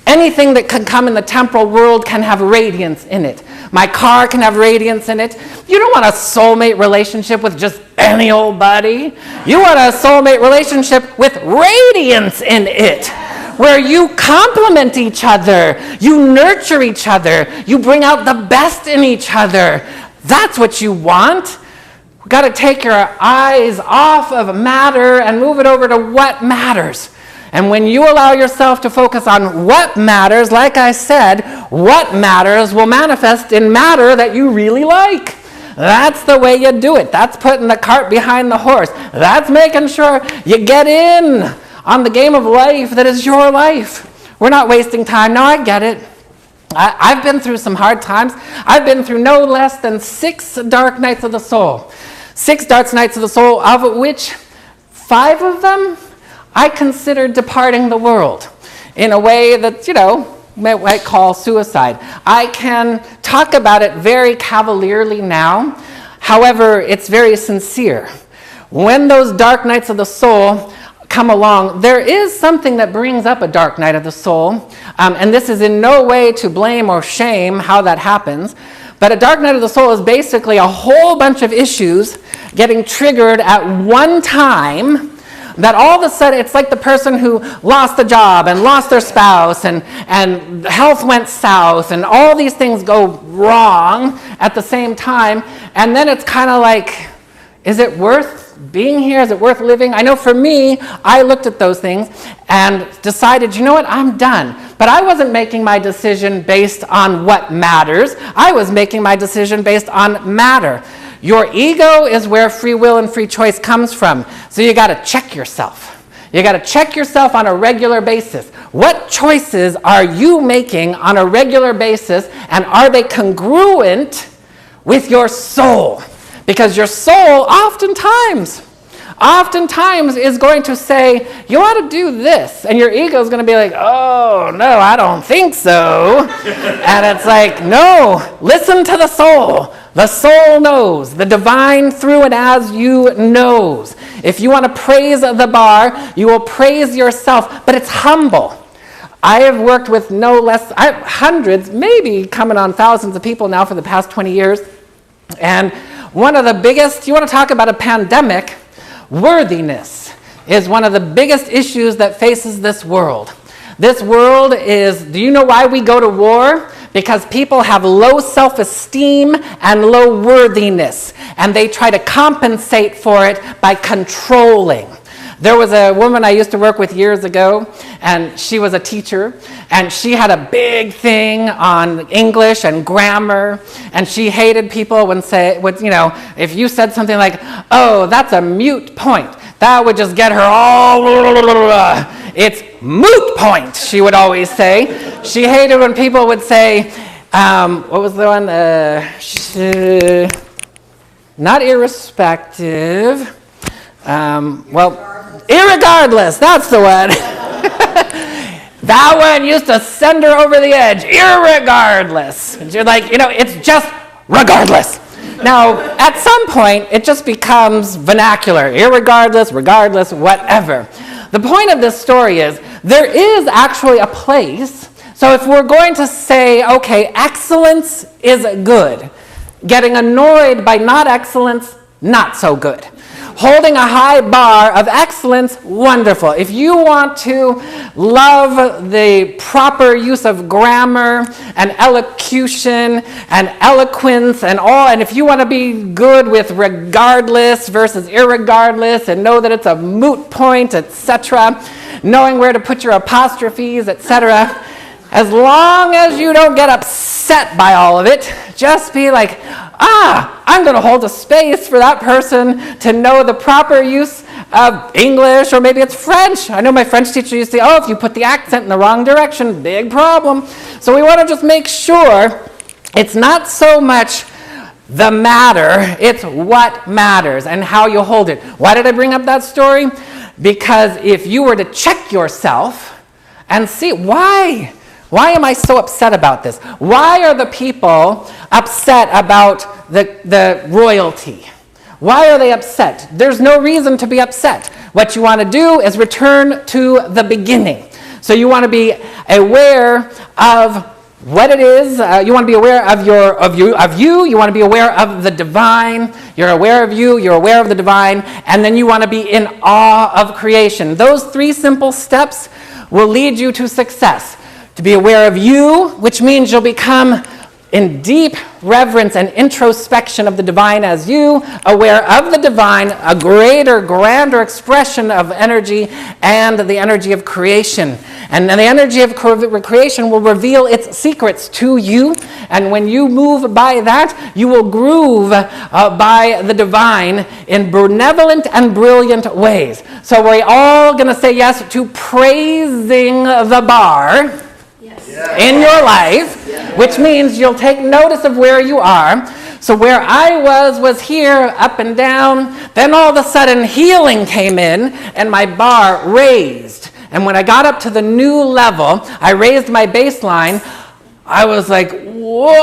Anything that can come in the temporal world can have radiance in it. My car can have radiance in it. You don't want a soulmate relationship with just any old buddy. You want a soulmate relationship with radiance in it, where you complement each other, you nurture each other, you bring out the best in each other. That's what you want. We've got to take your eyes off of matter and move it over to what matters. And when you allow yourself to focus on what matters, like I said, what matters will manifest in matter that you really like. That's the way you do it. That's putting the cart behind the horse. That's making sure you get in on the game of life that is your life. We're not wasting time. No, I get it. I've been through some hard times. I've been through no less than 6 dark nights of the soul. 6 dark nights of the soul, of which 5 of them I considered departing the world in a way that, might call suicide. I can talk about it very cavalierly now. However, it's very sincere. When those dark nights of the soul come along, there is something that brings up a dark night of the soul. And this is in no way to blame or shame how that happens. But a dark night of the soul is basically a whole bunch of issues getting triggered at one time, that all of a sudden, it's like the person who lost a job and lost their spouse and health went south and all these things go wrong at the same time. And then it's kind of like, is it worth being here? Is it worth living? I know for me, I looked at those things and decided, you know what, I'm done. But I wasn't making my decision based on what matters. I was making my decision based on matter. Your ego is where free will and free choice comes from. So you got to check yourself. You got to check yourself on a regular basis. What choices are you making on a regular basis, and are they congruent with your soul? Because your soul oftentimes is going to say, you ought to do this. And your ego is going to be like, oh, no, I don't think so. And it's like, no, listen to the soul. The soul knows. The divine through and as you knows. If you want to praise the bar, you will praise yourself. But it's humble. I have worked with hundreds, maybe coming on thousands of people now for the past 20 years. And one of the biggest, you want to talk about a pandemic, worthiness is one of the biggest issues that faces this world. This world is, do you know why we go to war? Because people have low self-esteem and low worthiness, and they try to compensate for it by controlling. There was a woman I used to work with years ago, and she was a teacher, and she had a big thing on English and grammar, and she hated people when if you said something like, oh, that's a mute point, that would just get her all, it's moot point, she would always say. She hated when people would say, what was the one? Not irrespective. Irregardless, that's the one. That one used to send her over the edge, irregardless. And you're like, it's just regardless. Now, at some point, it just becomes vernacular, irregardless, regardless, whatever. The point of this story is there is actually a place. So if we're going to say, okay, excellence is good, getting annoyed by not excellence, not so good. Holding a high bar of excellence, wonderful. If you want to love the proper use of grammar and elocution and eloquence and all, and if you want to be good with regardless versus irregardless and know that it's a moot point, etc., knowing where to put your apostrophes, etc., as long as you don't get upset by all of it, just be like, I'm going to hold a space for that person to know the proper use of English, or maybe it's French. I know my French teacher used to say, if you put the accent in the wrong direction, big problem. So we want to just make sure it's not so much the matter, it's what matters and how you hold it. Why did I bring up that story? Because if you were to check yourself and see, why am I so upset about this? Why are the people upset about the royalty? Why are they upset? There's no reason to be upset. What you want to do is return to the beginning. So you want to be aware of what it is. You want to be aware of you. You want to be aware of the divine. You're aware of you. You're aware of the divine. And then you want to be in awe of creation. Those 3 simple steps will lead you to success. To be aware of you, which means you'll become in deep reverence and introspection of the divine as you, aware of the divine, a greater, grander expression of energy, and the energy of creation. And the energy of creation will reveal its secrets to you, and when you move by that, you will groove by the divine in benevolent and brilliant ways. So we're all going to say yes to praising the bar in your life, which means you'll take notice of where you are. So where I was here, up and down, then all of a sudden healing came in and my bar raised. And when I got up to the new level, I raised my baseline. I was like, whoa,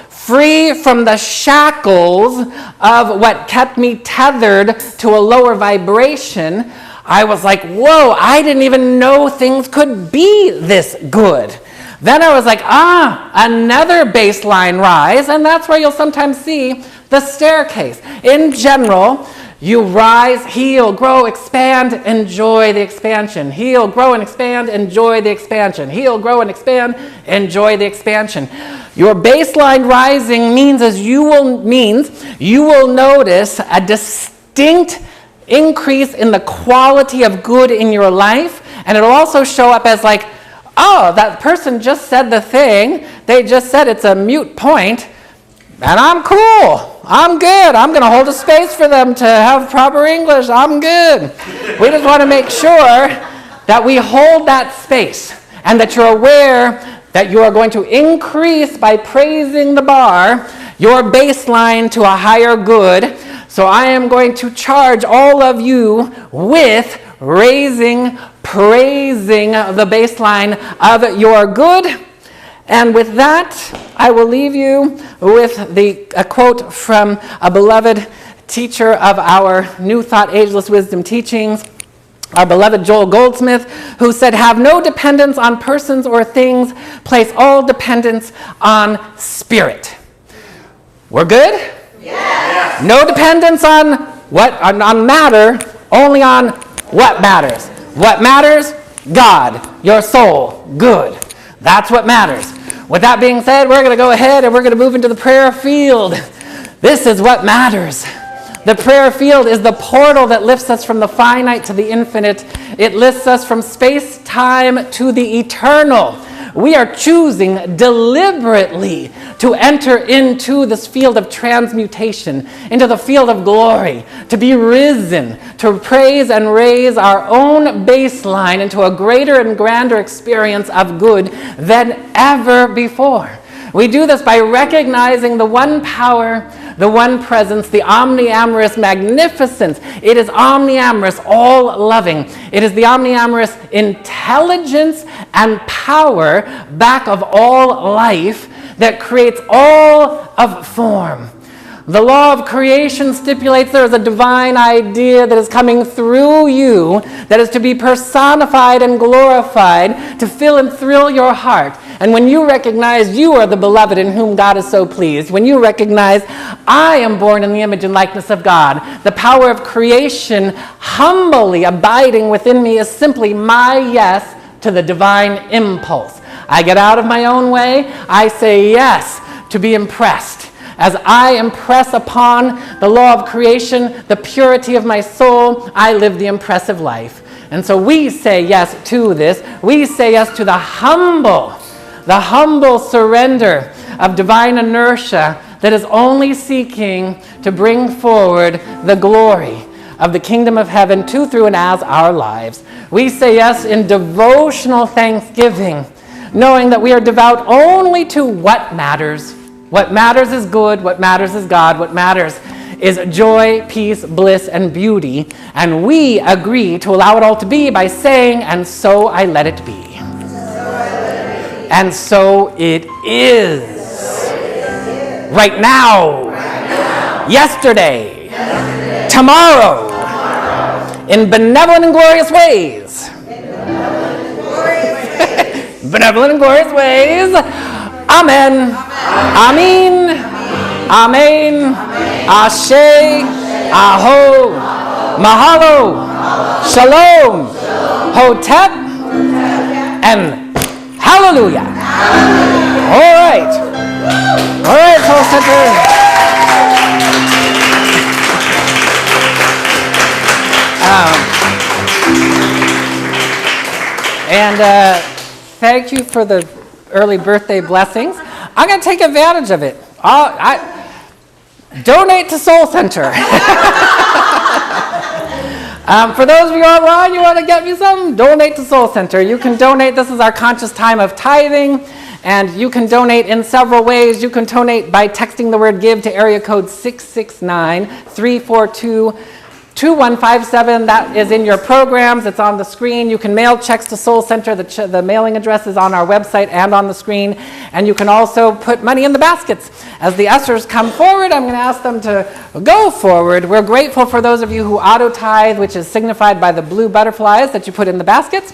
free from the shackles of what kept me tethered to a lower vibration. I was like, whoa, I didn't even know things could be this good. Then I was like, another baseline rise, and that's where you'll sometimes see the staircase. In general, you rise, heal, grow, expand, enjoy the expansion. Heal, grow, and expand, enjoy the expansion. Heal, grow, and expand, enjoy the expansion. Your baseline rising means you will notice a distinct increase in the quality of good in your life, and it'll also show up as like, that person just said the thing, they just said it's a mute point, and I'm cool, I'm good, I'm going to hold a space for them to have proper English, I'm good. We just want to make sure that we hold that space, and that you're aware that you are going to increase by praising the bar, your baseline to a higher good. So I am going to charge all of you with praising the baseline of your good. And with that, I will leave you with a quote from a beloved teacher of our New Thought Ageless Wisdom teachings, our beloved Joel Goldsmith, who said, have no dependence on persons or things, place all dependence on spirit. We're good? Yes. No dependence on on matter, only on what matters. What matters? God, your soul, good. That's what matters. With that being said, we're going to go ahead and we're going to move into the prayer field. This is what matters. The prayer field is the portal that lifts us from the finite to the infinite. It lifts us from space-time to the eternal. We are choosing deliberately to enter into this field of transmutation, into the field of glory, to be risen, to praise and raise our own baseline into a greater and grander experience of good than ever before. We do this by recognizing the one power, the one presence, the omniamorous magnificence. It is omniamorous, all-loving. It is the omniamorous intelligence and power back of all life that creates all of form. The law of creation stipulates there is a divine idea that is coming through you that is to be personified and glorified to fill and thrill your heart. And when you recognize you are the beloved in whom God is so pleased, when you recognize I am born in the image and likeness of God, the power of creation humbly abiding within me is simply my yes to the divine impulse. I get out of my own way. I say yes to be impressed. As I impress upon the law of creation, the purity of my soul, I live the impressive life. And so we say yes to this. We say yes to the humble surrender of divine inertia that is only seeking to bring forward the glory of the kingdom of heaven to, through, and as our lives. We say yes in devotional thanksgiving, knowing that we are devout only to what matters. What matters is good, what matters is God, what matters is joy, peace, bliss, and beauty. And we agree to allow it all to be by saying, and so I let it be. And so it is. Right now. Yesterday. Tomorrow. In benevolent and glorious ways. Benevolent and glorious ways. Amen. Amen. Amen. Ashe. Aho. Mahalo. Shalom. Hotep. And hallelujah. All right. All right, Soul Center. Thank you for the early birthday blessings. I'm going to take advantage of it. Donate to Soul Center. For those of you online, you want to get me some? Donate to Soul Center. You can donate. This is our conscious time of tithing. And you can donate in several ways. You can donate by texting the word GIVE to area code 669-342-2157. That is in your programs. It's on the screen. You can mail checks to Soul Center. The mailing address is on our website and on the screen. And you can also put money in the baskets. As the ushers come forward, I'm going to ask them to go forward. We're grateful for those of you who auto-tithe, which is signified by the blue butterflies that you put in the baskets.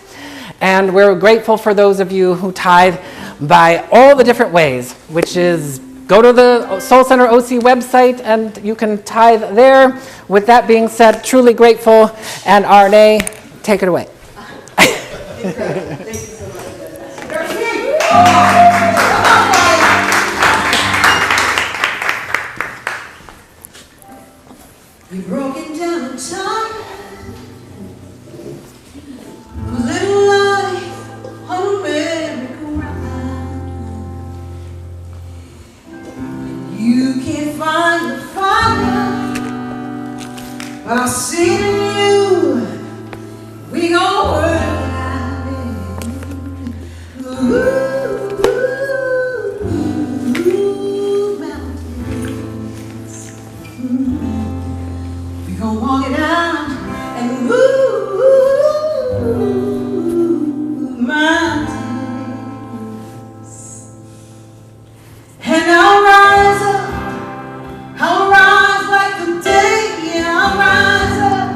And we're grateful for those of you who tithe by all the different ways, which is go to the Soul Center OC website and you can tithe there. With that being said, truly grateful. And Arne, take it away. Thank you so much. You broke it down in time. Little life on a merry-go-round. You can't find the fire by seeing you. We gon' work it out. Ooh, mountains. We gon' walk it out and mountains. And I'll rise up, I'll rise like the day, and I'll rise up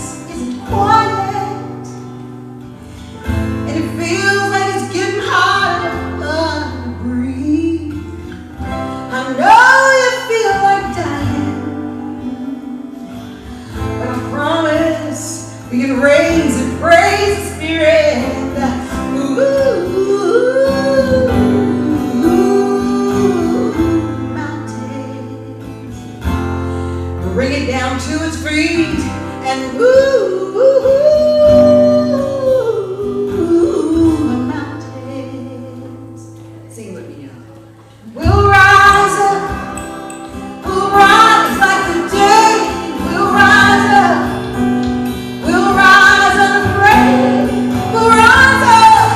nights isn't quiet, and it feels like it's getting harder to breathe. I know you feel like dying, but I promise we can raise and praise the Spirit. Mountains, bring it down to its feet, and mountains, sing with me now. We'll rise up, we'll rise like the day, we'll rise up, we'll rise unafraid, we'll rise up,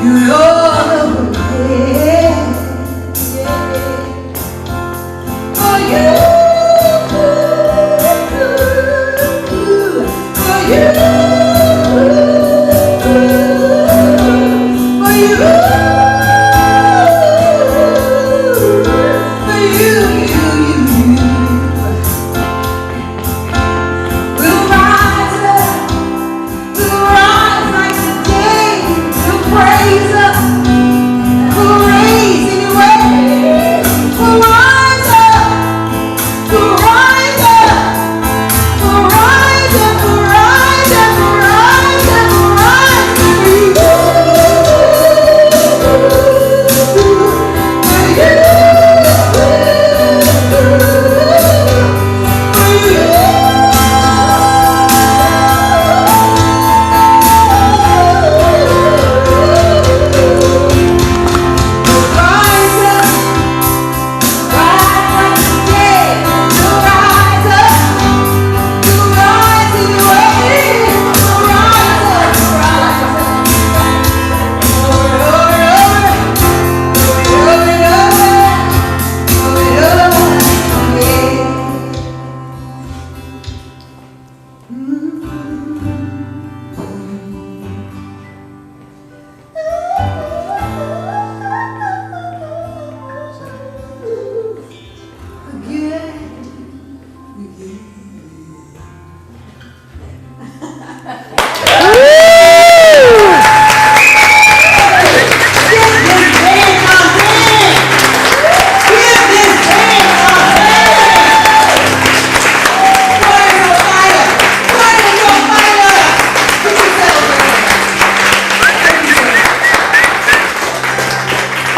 you know the way, for you, for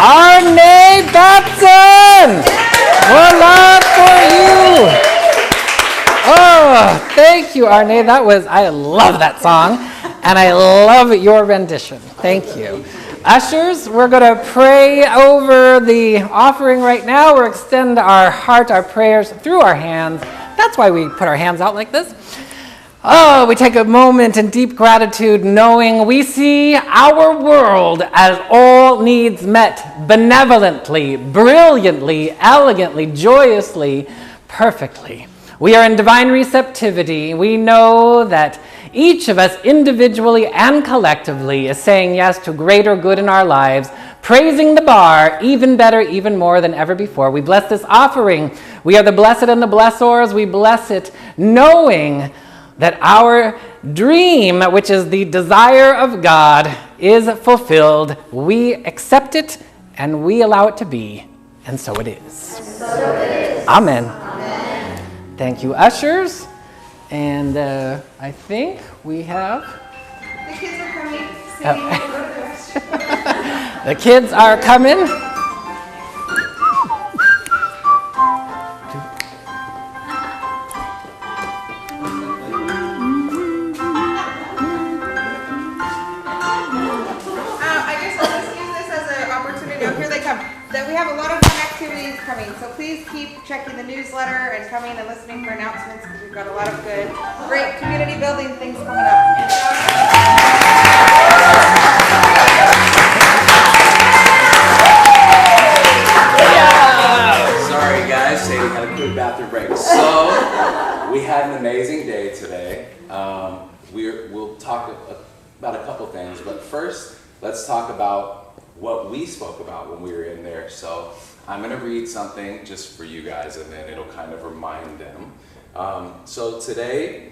Arne Batson! More love for you! Oh, thank you, Arne. I love that song, and I love your rendition. Thank you. Ushers, we're going to pray over the offering right now. We'll extend our heart, our prayers through our hands. That's why we put our hands out like this. Oh, we take a moment in deep gratitude knowing we see our world as all needs met, benevolently, brilliantly, elegantly, joyously, perfectly. We are in divine receptivity. We know that each of us individually and collectively is saying yes to greater good in our lives, praising the bar even better, even more than ever before. We bless this offering. We are the blessed and the blessors. We bless it knowing that our dream, which is the desire of God, is fulfilled. We accept it and we allow it to be, and so it is. Amen. Amen. Thank you, ushers. And I think we have... The kids are coming. Singing a little bit. The kids are coming. That we have a lot of fun activities coming, so please keep checking the newsletter and coming and listening for announcements because we've got a lot of good, great community building things coming up. Sorry guys, Sadie had a quick bathroom break. So, we had an amazing day today. We'll talk about a couple things, but first, let's talk about what we spoke about when we were in there. So I'm going to read something just for you guys, and then it'll kind of remind them So today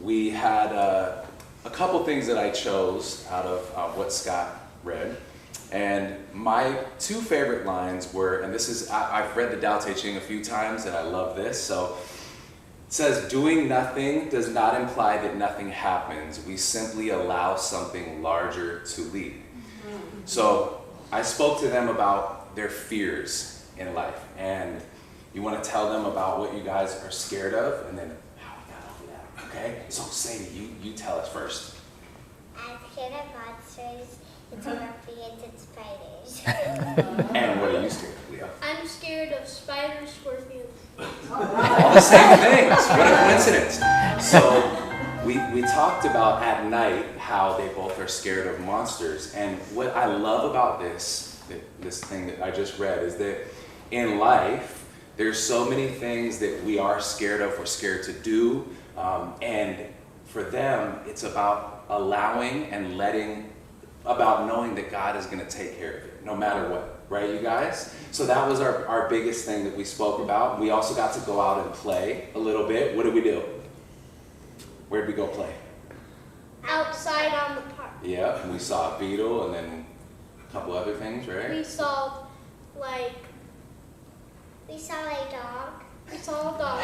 we had a couple things that I chose out of what Scott read. And my two favorite lines were, and this is, I've read the Tao Te Ching a few times and I love this. So it says, doing nothing does not imply that nothing happens. We simply allow something larger to lead. So I spoke to them about their fears in life. And you want to tell them about what you guys are scared of and then how we got over that. Okay? So Sadie, you tell us first. I'm scared of monsters, scorpions, and spiders. And what are you scared of, Leo? I'm scared of spiders, scorpions. All the same things. What a coincidence. So we talked about at night how they both are scared of monsters. And what I love about this thing that I just read is that in life, there's so many things that we are scared of, we're scared to do. And for them, it's about allowing and letting, about knowing that God is going to take care of it, no matter what. Right, you guys? So that was our biggest thing that we spoke about. We also got to go out and play a little bit. What did we do? Where did we go play? Outside on the park. Yeah, and we saw a beetle and then a couple other things, right? We saw a dog. We saw a dog.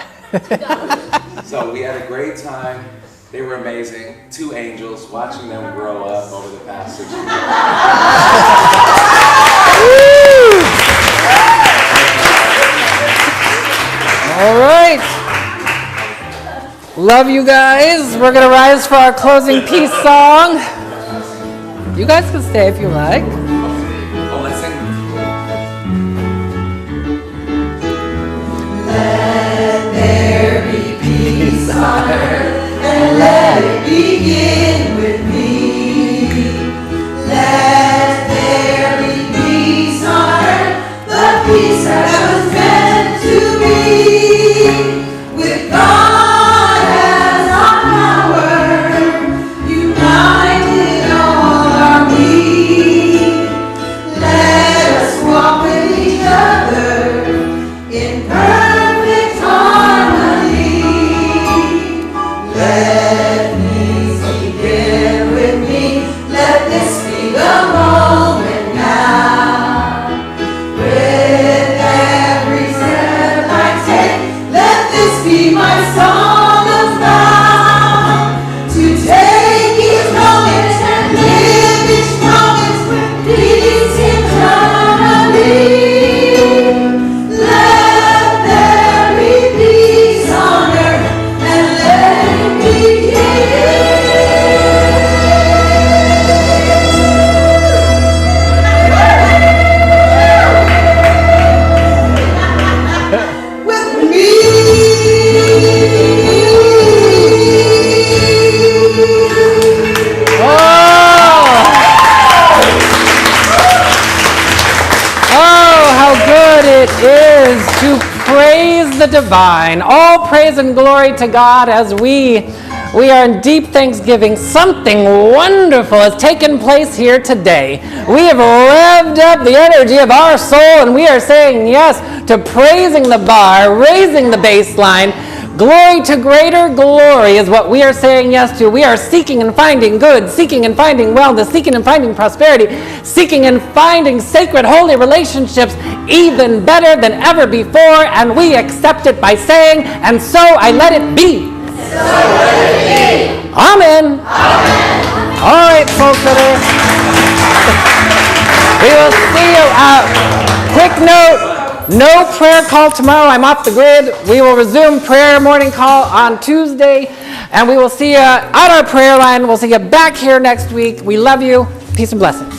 2 dogs. So we had a great time. They were amazing. 2 angels, watching them grow up over the past 6 years. All right. Love you guys. We're going to rise for our closing peace song. You guys can stay if you like. Oh, let's sing. Let there be peace on earth, and let it begin with me. Let there be peace on earth, the peace that was meant to be. With God as our power, united all are we. Let us walk with each other in perfect harmony. Let peace begin with me. Let this be the moment now. With every step I take, let this be my song of vow. To take each moment and live each moment with peace eternally. Let there be peace on earth, and let it begin. With me. Oh, how good it is to praise the divine. All praise and glory to God as we are in deep thanksgiving. Something wonderful has taken place here today. We have revved up the energy of our soul, and we are saying yes to praising the bar, raising the bass line. Glory to greater glory is what we are saying yes to. We are seeking and finding good, seeking and finding wellness, seeking and finding prosperity, seeking and finding sacred, holy relationships even better than ever before, and we accept it by saying, and so I let it be. So let it be. Amen. Amen. All right, folks. We will see you. Quick note. No prayer call tomorrow. I'm off the grid. We will resume prayer morning call on Tuesday, and we will see you at our prayer line. We'll see you back here next week. We love you. Peace and blessings.